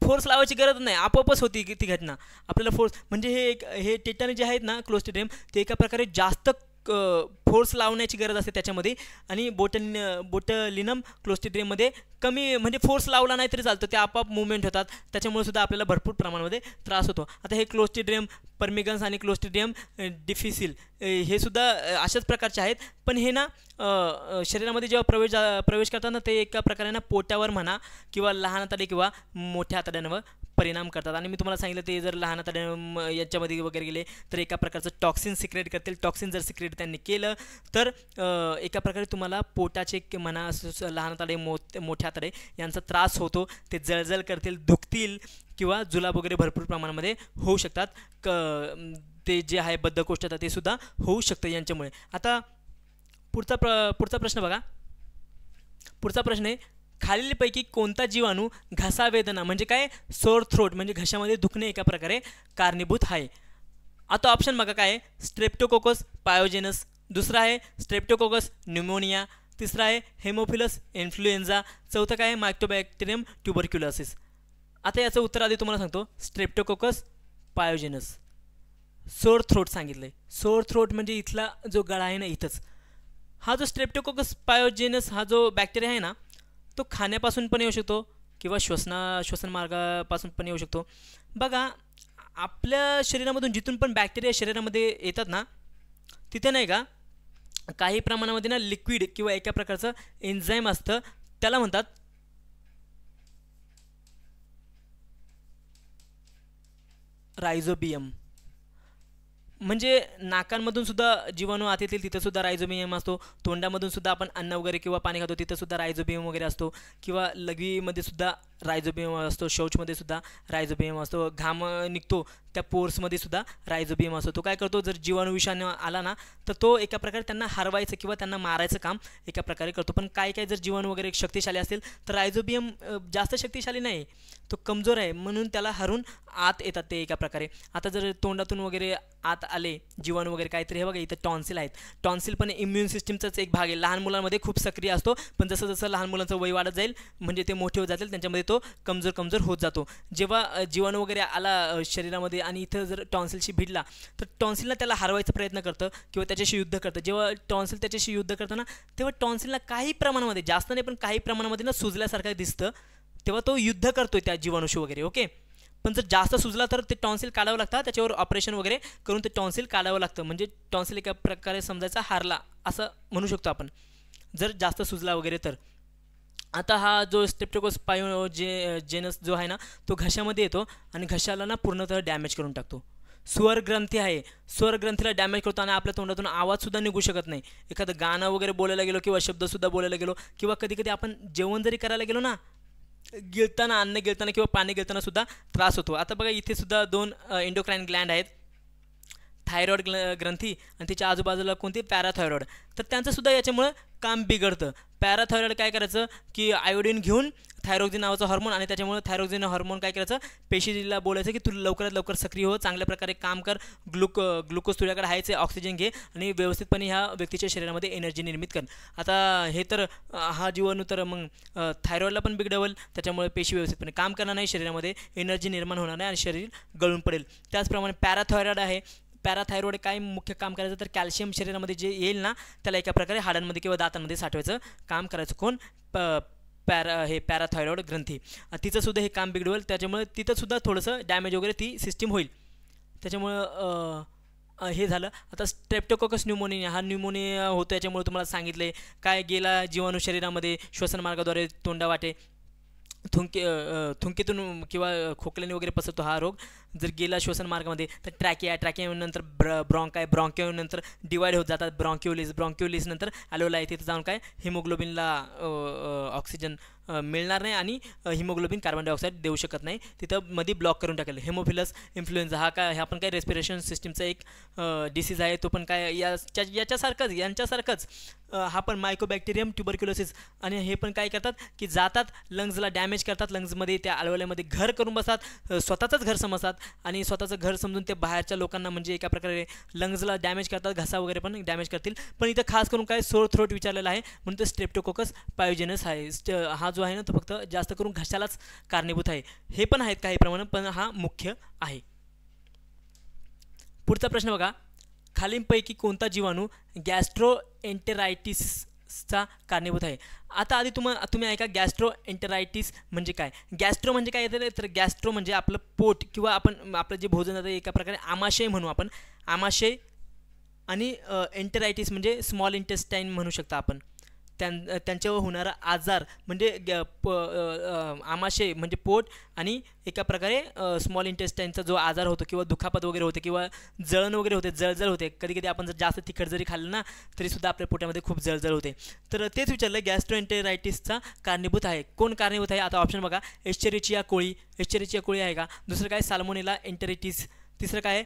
फोर्स लावायची गरज नाही, आपोआपच होती ती घटना. आपल्याला फोर्स म्हणजे हे टिटानिक जे आहेत ना क्लोस्ट्रिडियम, ते एका प्रकारे जास्त फोर्स लावण्याची गरज असते त्याच्यामध्ये. आणि बोटलिनम क्लोस्ट्रिडियममध्ये कमी म्हणजे फोर्स लावला नाही तरी चालतं, ते आपोआप मुवमेंट होतात. त्याच्यामुळे सुद्धा आपल्याला भरपूर प्रमाणामध्ये त्रास होतो. आता हे क्लोस्ट्रिडियम परमिगन्स आणि क्लोस्ट्रिडियम डिफिसिल हे सुद्धा अशाच प्रकारचे आहेत. पण हे ना शरीरामध्ये जेव्हा प्रवेश करतात ना, ते एका प्रकारे ना पोटावर म्हणा किंवा लहान आतडे किंवा मोठ्या आतड्यांवर परिणाम करतात. आणि मी तुम्हाला सांगितलं ते जर लहान आतड्या याच्यामध्ये वगैरे गेले तर एका प्रकारचं टॉक्सिन सिक्रेट करतील. टॉक्सिन जर सिक्रेट त्यांनी केलं तर एका प्रकारे तुम्हाला पोटाचे म्हणा लहान आतडे मोठ्या आतडे यांचा त्रास होतो. ते जळजळ करतील, दुखतील किंवा जुलाब वगैरे भरपूर प्रमाणामध्ये होऊ शकतात. ते जे आहे बद्धकोष्ठता ते सुद्धा होऊ शकतं यांच्यामुळे. आता पुढचा प्रश्न बघा. पुढचा प्रश्न आहे, खालीलपैकी कोणता जीवाणू घसा वेदना म्हणजे काय सोर थ्रोट म्हणजे घशामध्ये दुखणे एका प्रकारे कारणीभूत आहे. आता ऑप्शन बघा काय आहे, स्ट्रेप्टोकोकस पायोजेनस, दुसरा आहे स्ट्रेप्टोकोकस न्यूमोनिया, तिसरा आहे हेमोफिलस इन्फ्लुएन्झा, चौथं काय आहे मायक्रोबॅक्टेरियम ट्युबरक्युलोसिस. आता याचं उत्तर आधी तुम्हाला सांगतो, स्ट्रेप्टोकोकस पायोजेनस. सोर थ्रोट सांगितलं आहे. सोर थ्रोट म्हणजे इथला जो गळा आहे ना इथंच. हा जो स्ट्रेप्टोकोकस पायोजेनस हा जो बॅक्टेरिया आहे ना, तो खाण्यापासून पण येऊ शकतो किंवा श्वसन मार्गापासून पण येऊ शकतो. बघा आपल्या शरीरामधून जिथून पण बॅक्टेरिया शरीरामध्ये येतात ना, तिथे नाही का काही प्रमाणामध्ये ना लिक्विड किंवा एका प्रकारचं एन्झाईम असतं, त्याला म्हणतात रायझोबियम. म्हणजे नाकांमधून सुद्धा जीवाणू आत येतील तिथं सुद्धा रायझोबियम असतो. तोंडामधून सुद्धा आपण अन्न वगैरे किंवा पाणी खातो तिथं सुद्धा रायझोबियम वगैरे असतो. किंवा लघवीमध्ये सुद्धा रायझोबियम असतो, शौचमध्ये सुद्धा रायझोबियम असतो, घाम निघतो त्या पोर्समध्ये सुद्धा रायझोबियम असतो. तो काय करतो, जर जीवाणू विषाणू आला ना तर तो एका प्रकारे त्यांना हरवायचं किंवा त्यांना मारायचं काम एका प्रकारे करतो. पण काय जर जीवाणू वगैरे शक्तिशाली असेल तर रायझोबियम जास्त शक्तिशाली नाही, तो कमजोर आहे, म्हणून त्याला हरून आत येतात ते एका प्रकारे. आता जर तोंडातून वगैरे आत आले जीवाणू वगैरे काहीतरी, हे बघा इथं टॉन्सिल आहेत. टॉन्सिल पण इम्युन सिस्टीमचाच एक भाग आहे. लहान मुलांमध्ये खूप सक्रिय असतो, पण जसं जसं लहान मुलांचं वय वाढत जाईल म्हणजे ते मोठे होत जातील त्यांच्यामध्ये तो कमजोर होत जातो. जेव्हा जीवाणू वगैरे आला शरीरामध्ये आणि इथं जर टॉन्सिलशी भिडला तर टॉन्सिलला त्याला हरवायचा प्रयत्न करतं किंवा त्याच्याशी युद्ध करतं. जेव्हा टॉन्सिल त्याच्याशी युद्ध करतं ना, तेव्हा टॉन्सिलला काही प्रमाणामध्ये, जास्त नाही पण काही प्रमाणामध्ये ना सुजल्यासारखं दिसतं, तेव्हा तो युद्ध करतोय त्या जीवाणूशी वगैरे. ओके, पण जर जास्त सुजला तर ते टॉन्सिल काढावं लागतं, त्याच्यावर ऑपरेशन वगैरे करून ते टॉन्सिल काढावं लागतं. म्हणजे टॉन्सिल एका प्रकारे समजायचा हारला असं म्हणू शकतो आपण, जर जास्त सुजला वगैरे तर. आता हा जो स्ट्रेप्टोकोकस पायोजेनस जो आहे ना, तो घशामध्ये येतो आणि घशाला ना पूर्णतः डॅमेज करून टाकतो. स्वरग्रंथी आहे, स्वरग्रंथीला डॅमेज करतो आणि आपल्या तोंडातून आवाजसुद्धा निघू शकत नाही. एखादं गाणं वगैरे बोलायला गेलो किंवा शब्दसुद्धा बोलायला गेलो किंवा कधी आपण जेवण जरी करायला गेलो ना, गिळताना अन्न गिळताना किंवा पाणी गिळताना सुद्धा त्रास होतो. आता बघा इथे सुद्धा 2 एंडोक्राइन ग्लँड आहेत, थायरॉइड ग्रंथी आणि त्याच्या आजूबाजूला कोणती पॅराथायरॉइड. तर त्यांचं सुद्धा याच्यामुळं काम बिघडतं. पॅराथायरॉइड काय करायचं की आयोडीन घेऊन थायरॉक्सिन नावाचा हॉर्मोन, आणि त्याच्यामुळे थायरॉक्सिन हॉर्मोन काय करायचं, पेशीला बोलायचं की तू लवकरात लवकर सक्रिय हो, चांगल्या प्रकारे काम कर, ग्लुकोज तुझ्याकडे आहेच, ऑक्सिजन घे आणि व्यवस्थितपणे ह्या व्यक्तीच्या शरीरामध्ये एनर्जी निर्मित कर. आता हे तर हा जीवाणू तर मग थायरॉइडला पण बिघडवल, त्याच्यामुळे पेशी व्यवस्थितपणे काम करणार नाही, शरीरामध्ये एनर्जी निर्माण होणार नाही आणि शरीर गळून पडेल. त्याचप्रमाणे पॅराथायरॉइड आहे. पॅराथायरॉइड काय मुख्य काम करायचं तर कॅल्शियम शरीरामध्ये जे येईल ना त्याला एका प्रकारे हाडांमध्ये किंवा दातांमध्ये साठवायचं काम करायचं. कोण? पॅराथायरॉइड ग्रंथी. तिचंसुद्धा हे काम बिघडवेल, त्याच्यामुळे तिथंसुद्धा थोडंसं डॅमेज वगैरे ती सिस्टीम होईल. त्याच्यामुळं हे झालं. आता स्ट्रेप्टोकोकस न्यूमोनिया, हा न्यूमोनिया होतो याच्यामुळे तुम्हाला सांगितलं आहे काय, गेला जीवाणू शरीरामध्ये श्वसनमार्गाद्वारे तोंडावाटे थुंकीतून किंवा खोकल्याने वगैरे पसरतो हा रोग. जर गेला श्वसन मार्गामध्ये तर ट्रॅकियानंतर ब्रॉन्किओनंतर डिवाइड होत जातात, ब्रॉन्क्युलिस नंतर ॲलोला आहे, तिथं जाऊन काय हिमोग्लोबिनला ऑक्सिजन मिळणार नाही आणि हिमोग्लोबिन कार्बन डायऑक्साईड देऊ शकत नाही, तिथं मध्ये ब्लॉक करून टाकेल. हेमोफिलस इन्फ्लुएन्झा हा पण काय रेस्पिरेशन सिस्टीमचा एक डिसीज आहे, तो पण काय यांच्यासारखंच हा पण मायकोबॅक्टेरियम ट्युबरक्युलोसिस. आणि हे पण काय करतात की जातात लंग्सला डॅमेज करतात, लंग्समध्ये त्या अलवेल्यामध्ये घर करून बसतात, स्वतःचंच घर समजतात आणि स्वतःचं घर समजून ते बाहेरच्या लोकांना म्हणजे एका प्रकारे लंग्सला डॅमेज करतात, घसा वगैरे पण डॅमेज करतील. पण इथं खास करून काय सोर थ्रोट विचारलेला आहे म्हणून तो स्ट्रेप्टोकोकस पायोजेनस आहे. हा जो आहे ना तो फक्त जास्त करून घशालाच कारणीभूत आहे. हे पण आहेत काही प्रमाणात पण हा मुख्य आहे. पुढचा प्रश्न बघा, खालींपैकी कोणता जीवाणू गॅस्ट्रोएंटेरायटिसचा कारणीभूत आहे? आता आधी तुम्ही ऐका गॅस्ट्रोएंटेरायटिस म्हणजे काय. गॅस्ट्रो म्हणजे काय येतं तर गॅस्ट्रो म्हणजे आपलं पोट किंवा आपण आपलं जे भोजन जातं एका प्रकारे आमाशय म्हणू आपण, आमाशय. आणि एंटेरायटिस म्हणजे स्मॉल इंटेस्टाईन म्हणू शकता आपण. त्यांच्यावर होणारा आजार म्हणजे आमाशय म्हणजे पोट आणि एका प्रकारे स्मॉल इंटेस्टाईनचा जो आजार होतो किंवा दुखापत वगैरे होते किंवा जळण वगैरे होते, जळजळ होते. कधी कधी आपण जर जास्त तिखट जरी खाल्लं ना तरीसुद्धा आपल्या पोटामध्ये खूप जळजळ होते. तर तेच विचारलं गॅस्ट्रोएंटेरायटिसचा कारणीभूत आहे. कोण कारणीभूत आहे? आता ऑप्शन बघा, एस्चेरिचिया कोळी आहे का? दुसरं काय साल्मोनेला एंटेरिटिस, तिसरं काय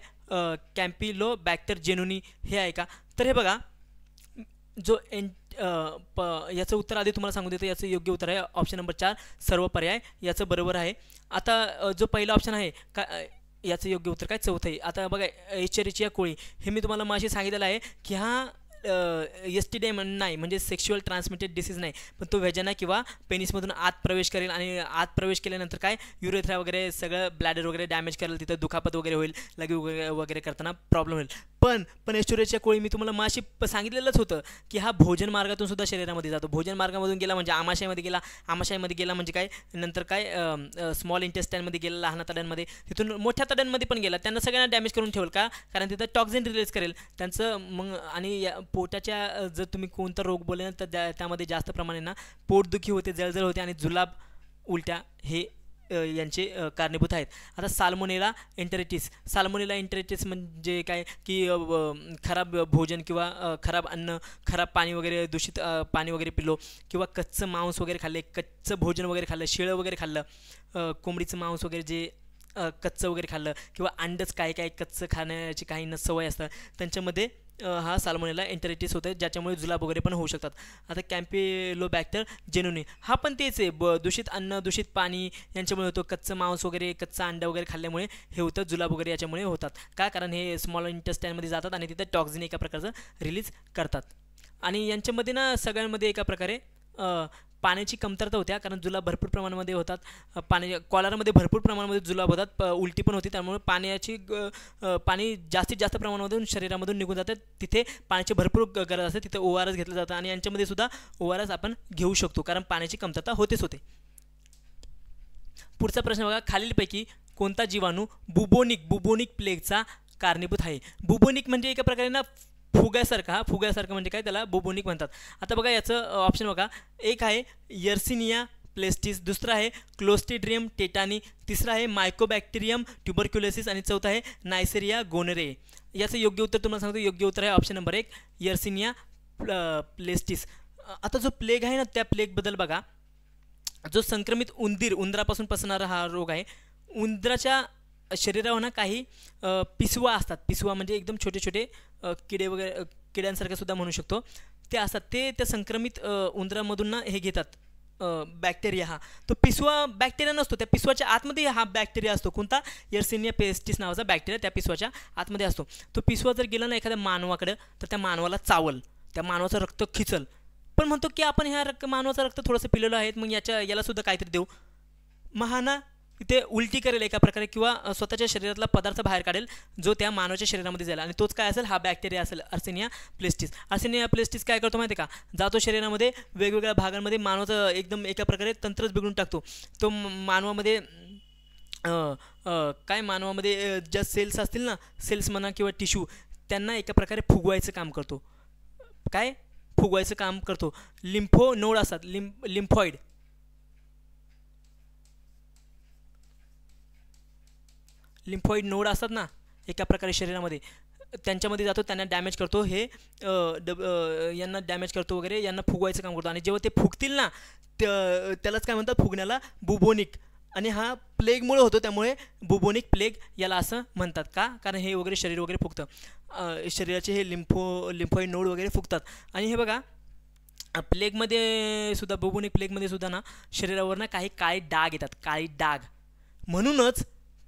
कॅम्पिलोबॅक्टर जेनुनी हे आहे का? तर हे बघा जो याचं उत्तर आधी तुम्हाला सांगू देतो. याचं योग्य उत्तर आहे ऑप्शन नंबर 4 सर्व पर्याय याचं बरोबर आहे. आता जो पहिला ऑप्शन आहे का याचं योग्य उत्तर काय चौथं आहे. आता बघा एस्चेरिचिया कोळी हे मी तुम्हाला माशी सांगितलेलं आहे की हा STD नाही म्हणजे सेक्शुअल ट्रान्समिटेड डिसीज नाही, पण तो व्हेजना किंवा पेनिसमधून आत प्रवेश करेल आणि आत प्रवेश केल्यानंतर काय युरेथ्रा वगैरे सगळं ब्लॅडर वगैरे डॅमेज करेल, तिथं दुखापत वगैरे होईल, लघवी वगैरे करताना प्रॉब्लेम होईल. पण एस्चेरिचिया कोळी मी तुम्हाला माशी सांगितलेलंच होतं की हा भोजन मार्गातून सुद्धा शरीरामध्ये जातो. भोजन मार्गामधून गेला म्हणजे आमाशयामध्ये गेला म्हणजे काय नंतर काय स्मॉल इंटेस्टाईनमध्ये गेला, लहान तड्यांमध्ये, तिथून मोठ्या तड्यांमध्ये पण गेला, त्यांना सगळ्यांना डॅमेज करून ठेवल का? कारण तिथं टॉक्झिन रिलीज करेल त्यांचं. मग आणि पोटाच्या जर तुम्ही कोणता रोग बोलले ना तर त्यामध्ये जास्त प्रमाणे ना पोटदुखी होते, जळजळ होते आणि जुलाब, उलट्या हे यांचे कारणीभूत आहेत. आता साल्मोनेला एंटेरिटिस म्हणजे काय की खराब भोजन किंवा खराब अन्न, खराब पाणी वगैरे, दूषित पाणी वगैरे पिलो किंवा कच्चं मांस वगैरे खाल्ले, कच्चं भोजन वगैरे खाल्लं, शिळं वगैरे खाल्लं, कोंबडीचं मांस वगैरे जे कच्चं वगैरे खाल्लं किंवा अंडच काय कच्चं खाण्याची काहींना सवय असतं, त्यांच्यामध्ये हा साल्मोनेला एंटेरिटिस होतं, ज्याच्यामुळे जुलाब वगैरे पण होऊ शकतात. आता कॅम्पिलोबॅक्टर जेनुनी हा पण तेच आहे, दूषित अन्न, दूषित पाणी यांच्यामुळे होतो, कच्चं मांस वगैरे, कच्चं अंडं वगैरे खाल्ल्यामुळे हे होतं, जुलाब वगैरे याच्यामुळे होतात. का? कारण हे स्मॉल इंटेस्टाईनमध्ये जातात आणि तिथं टॉक्झिन एका प्रकारचं रिलीज करतात. आणि यांच्यामध्ये ना सगळ्यांमध्ये एका प्रकारे पाण्याची कमतरता होत्या, कारण जुलाब भरपूर प्रमाणामध्ये होतात. कॉलरामध्ये भरपूर प्रमाणामध्ये जुलाब होतात, उलटी पण होती, त्यामुळे पाणी जास्तीत जास्त प्रमाणामधून शरीरामधून निघून जातं. तिथे पाण्याची भरपूर गरज असते, तिथे ORS घेतलं जातं आणि यांच्यामध्ये सुद्धा ORS आपण घेऊ शकतो कारण पाण्याची कमतरता होते. पुढचा प्रश्न बघा, खालीलपैकी कोणता जीवाणू बुबोनिक प्लेगचा कारणीभूत आहे? बुबोनिक म्हणजे एका प्रकारे ना फुग्यासारखं म्हणजे काय, त्याला बुबोनिक म्हणतात. आता बघा याचं ऑप्शन बघा, एक आहे यर्सिनिया प्लेस्टिस, दुसरा आहे क्लोस्ट्रिडियम टेटानी, तिसरा आहे मायकोबॅक्टेरियम ट्युबरक्युलोसिस आणि चौथा आहे नायसेरिया गोनरे. याचं योग्य उत्तर तुम्हाला सांगतो. योग्य उत्तर आहे ऑप्शन नंबर 1 यर्सिनिया प्लेस्टिस. आता जो प्लेग आहे ना त्या प्लेगबद्दल बघा, जो संक्रमित उंदरापासून पसरणारा हा रोग आहे. उंदराच्या शरीरावर ना काही पिसवा असतात, पिसवा म्हणजे एकदम छोटे छोटे किडे वगैरे, किड्यांसारखे सुद्धा म्हणू शकतो, ते असतात. ते त्या संक्रमित उंदरामधून ना हे घेतात बॅक्टेरिया. हा तो पिसवा बॅक्टेरिया नसतो, त्या पिसवाच्या आतमध्ये हा बॅक्टेरिया असतो. कोणता? यर्सिनिया पेस्टिस नावाचा बॅक्टेरिया त्या पिसवाच्या आतमध्ये असतो. तो पिसवा जर गेला ना एखाद्या मानवाकडे तर त्या मानवाला चावल, त्या मानवाचं रक्त खिचल. पण म्हणतो की आपण ह्या मानवाचं रक्त थोडंसं पिलेलं आहे, मग याला सुद्धा काहीतरी देऊ. महाना ते उलटी करेल एका प्रकारे किंवा स्वतःच्या शरीरातला पदार्थ बाहेर काढेल जो त्या मानवाच्या शरीरामध्ये जाईल आणि तोच काय असेल, हा बॅक्टेरिया असेल अर्सेनिया प्लेस्टिस. अर्सेनिया प्लेस्टिस काय करतो माहिती आहे का? जातो शरीरामध्ये वेगवेगळ्या भागांमध्ये, मानवाचं एकदम एका प्रकारे तंत्रच बिघडून टाकतो. तो मानवामध्ये मानवामध्ये ज्या सेल्स असतील ना, सेल्स म्हणा किंवा टिश्यू, त्यांना एका प्रकारे फुगवायचं काम करतो. फुगवायचं काम करतो. लिम्फो नोड असतात, लिम्फॉइड नोड असतात ना एका प्रकारे शरीरामध्ये, त्यांच्यामध्ये जातो, त्यांना डॅमेज करतो. हे यांना डॅमेज करतो वगैरे, यांना फुगवायचं काम करतो. आणि जेव्हा ते फुगतील ना त्यालाच काय म्हणतात, फुगण्याला बुबोनिक, आणि हा प्लेगमुळे होतो, त्यामुळे बुबोनिक प्लेग याला असं म्हणतात. का? कारण हे वगैरे शरीर वगैरे फुगतं, शरीराचे हे लिम्फॉइड नोड वगैरे फुगतात. आणि हे बघा, प्लेगमध्ये सुद्धा, बुबोनिक प्लेगमध्ये सुद्धा ना शरीरावर ना काही काळे डाग येतात, काळी डाग. म्हणूनच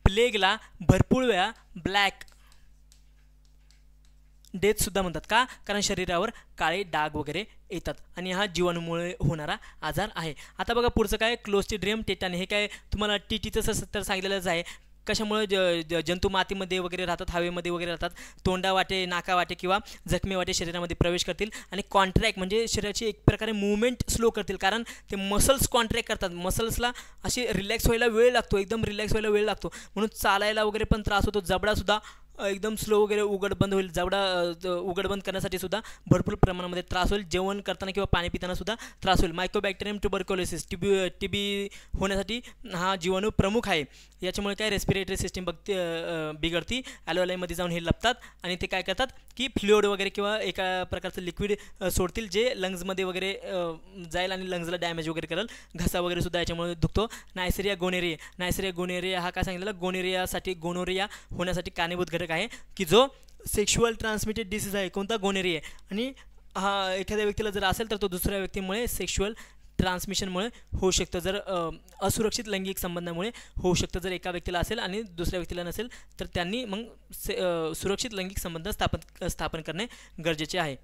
प्लेगला भरपूर वेळा ब्लॅक डेथसुद्धा म्हणतात. का? कारण शरीरावर काळे डाग वगैरे येतात, आणि हा जीवाणूमुळे होणारा आजार आहे. आता बघा पुढचं काय, क्लोस्ट्रिडियम टेटानी. हे काय तुम्हाला टीटीचं तर सांगितलेलंच आहे. कशामुळे जंतू मातीमध्ये वगैरे राहतात, हवेमध्ये वगैरे राहतात, तोंडावाटे, नाकावाटे किंवा जखमेवाटे शरीरामध्ये प्रवेश करतील आणि कॉन्ट्रॅक्ट म्हणजे शरीराची एक प्रकारे मूवमेंट स्लो करतील. कारण ते मसल्स कॉन्ट्रॅक्ट करतात, मसल्सला अशी रिलॅक्स व्हायला वेळ लागतो, एकदम रिलॅक्स व्हायला वेळ लागतो, म्हणून चालायला वगैरे पण त्रास होतो. जबडासुद्धा एकदम स्लो वगैरे उघड बंद होईल, जबडा उघड बंद करण्यासाठी सुद्धा भरपूर प्रमाणामध्ये त्रास होईल. जेवण करताना किंवा पाणी पिताना सुद्धा त्रास होईल. मायकोबॅक्टेरियम ट्युबरक्युलोसिस, टीबी होण्यासाठी हा जीवाणू प्रमुख आहे. याच्यामुळे काय, रेस्पिरेटरी सिस्टीम बिघडती, ॲल्व्होलायमध्ये जाऊन हे लपतात आणि ते काय करतात की फ्लुइड वगैरे किंवा एका प्रकारचं लिक्विड सोडतील, जे लंग्समध्ये वगैरे जाईल आणि लंग्सला डॅमेज वगैरे करेल. घसा वगैरे सुद्धा याच्यामुळे दुखतो. नायसेरिया गोनेरिया हा काय सांगितलेला, गोनोरिया होण्यासाठी कारणीभूत घटक आहे की जो सेक्शुअल ट्रान्समिटेड डिसीज आहे. कोणता? गोनेरिया. आणि हा एखाद्या व्यक्तीला जर असेल तर तो दुसऱ्या व्यक्तीमुळे सेक्शुअल ट्रान्समिशनमुळे होऊ शकतं. जर असुरक्षित लैंगिक संबंधामुळे होऊ शकतं. जर एका व्यक्तीला असेल आणि दुसऱ्या व्यक्तीला नसेल तर त्यांनी मग सुरक्षित लैंगिक संबंध स्थापन करणे गरजेचे आहे.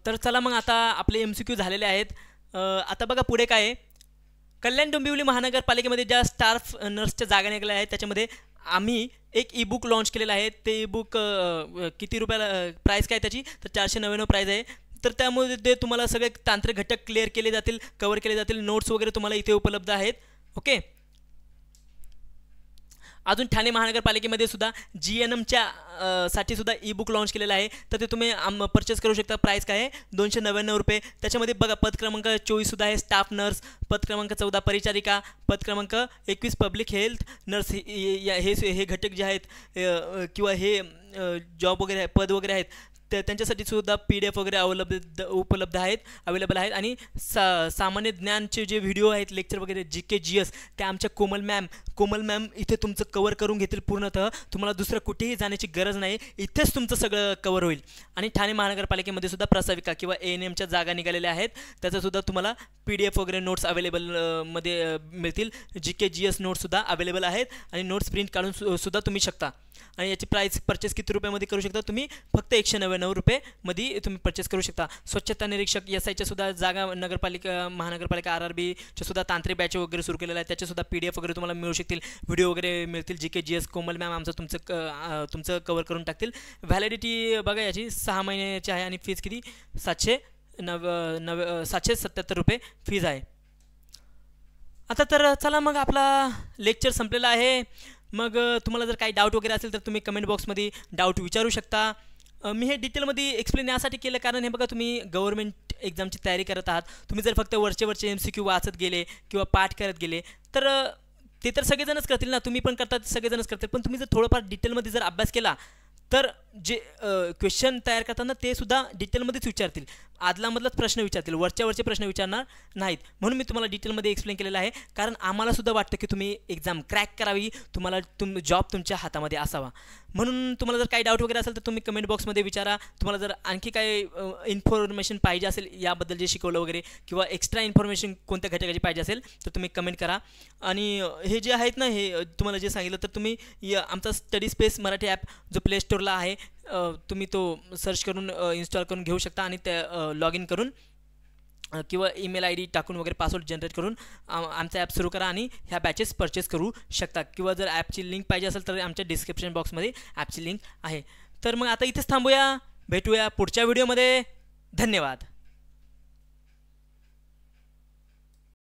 तर चला मग आता आपले MCQ झालेले आहेत. आता बघा पुढे काय आहे, कल्याण डोंबिवली महानगरपालिकेमध्ये ज्या स्टाफ नर्सच्या जागा निघाल्या आहेत त्याच्यामध्ये आम्ही एक ईबुक लॉन्च केलेलं आहे. ते ईबुक किती रुपयाला, प्राईस काय त्याची, तर 499 प्राईस आहे. तर त्यामुळे ते तुम्हाला सगळे तांत्रिक घटक क्लिअर केले जातील, कवर केले जातील, नोट्स वगैरे तुम्हाला इथे उपलब्ध आहेत. ओके. अजून ठाणे महानगरपालिकेमध्ये सुद्धा GNMच्या साठी सुद्धा ईबुक लॉन्च केलेलं आहे. तर ते तुम्ही परचेस करू शकता. प्राईस काय आहे, 299 रुपये. त्याच्यामध्ये बघा पद क्रमांक 24 सुद्धा आहे, स्टाफ नर्स. पद क्रमांक 14 परिचारिका. पद क्रमांक 21 पब्लिक हेल्थ नर्स. हे घटक जे आहेत किंवा हे जॉब वगैरे आहे, पद वगैरे आहेत, त्यांच्यासाठी सुद्धा PDF वगैरे उपलब्ध आहेत, अवेलेबल आहेत. आणि सामान्य ज्ञानचे जे व्हिडिओ आहेत, लेक्चर वगैरे, GK GS, ते आमच्या कोमल मॅम इथे तुमचं कवर करून घेतील पूर्णतः. तुम्हाला दुसरं कुठेही जाण्याची गरज नाही, इथेच तुमचं सगळं कवर होईल. आणि ठाणे महानगरपालिकेमध्ये सुद्धा प्रसाविका किंवा ANMच्या जागा निघालेल्या आहेत. त्याचासुद्धा तुम्हाला PDF वगैरे नोट्स मध्ये मिळतील. GK GS नोट्ससुद्धा अवेलेबल आहेत आणि नोट्स प्रिंट काढून सुद्धा तुम्ही शकता. आणि याची प्राईस परचेस किती रुपयामध्ये करू शकता तुम्ही, फक्त 199 रुपयेमध्ये तुम्ही परचेस करू शकता. स्वच्छता निरीक्षक SIच्या सुद्धा जागा महानगरपालिका RRBच्या सुद्धा तांत्रिक बॅच वगैरे सुरू केलेला आहे. त्याच्यासुद्धा PDF वगैरे तुम्हाला मिळू शकतील, व्हिडिओ वगैरे मिळतील. GK GS कोमल मॅम आमचं तुमचं कवर करून टाकतील. व्हॅलिडिटी बघा याची 6 महिन्याची आहे आणि फीज किती, 777 रुपये फीज आहे. आता तर चला मग आपला लेक्चर संपलेला आहे. मग तुम्हाला जर काही डाऊट वगैरे असेल तर तुम्ही कमेंट बॉक्समध्ये डाऊट विचारू शकता. मी हे डिटेलमध्ये एक्सप्लेन यासाठी केलं कारण हे बघा, तुम्ही गव्हर्नमेंट एक्झामची तयारी करत आहात. तुम्ही जर फक्त वरचे MCQ वाचत गेले किंवा पाठ करत गेले तर ते तर सगळेजणच करतील ना, तुम्ही पण करतात, सगळेजणच करतील. पण तुम्ही जर थोडंफार डिटेलमध्ये जर अभ्यास केला तर जे क्वेश्चन तयार करताना ते सुद्धा डिटेलमध्येच विचारतील, आदलामधलाच प्रश्न विचारतील, वरचे प्रश्न विचारणार नाहीत. म्हणून मी तुम्हाला डिटेलमध्ये एक्सप्लेन केलेलं आहे. कारण आम्हालासुद्धा वाटतं की तुम्ही एक्झाम क्रॅक करावी, तुम्हाला जॉब तुमच्या हातामध्ये असावा. म्हणून तुम्हाला जर काही डाऊट वगैरे असेल तर तुम्ही कमेंट बॉक्समध्ये विचारा. तुम्हाला जर आणखी काही इन्फॉर्मेशन पाहिजे असेल याबद्दल जे शिकवलं वगैरे किंवा एक्स्ट्रा इन्फॉर्मेशन कोणत्या घटकाची पाहिजे असेल तर तुम्ही कमेंट करा. आणि हे जे आहेत ना, हे तुम्हाला जे सांगितलं तर तुम्ही आमचा स्टडी स्पेस मराठी ॲप जो प्ले स्टोरला आहे तुम्ही तो सर्च करून इन्स्टॉल करून घेऊ शकता आणि त्या लॉग इन करून किंवा ईमेल ID टाकून वगैरे पासवर्ड जनरेट करून आमचा ॲप सुरू करा आणि ह्या बॅचेस परचेस करू शकता. किंवा जर ॲपची लिंक पाहिजे असेल तर आमच्या डिस्क्रिप्शन बॉक्समध्ये ॲपची लिंक आहे. तर मग आता इथेच थांबूया, भेटूया पुढच्या व्हिडिओमध्ये. धन्यवाद.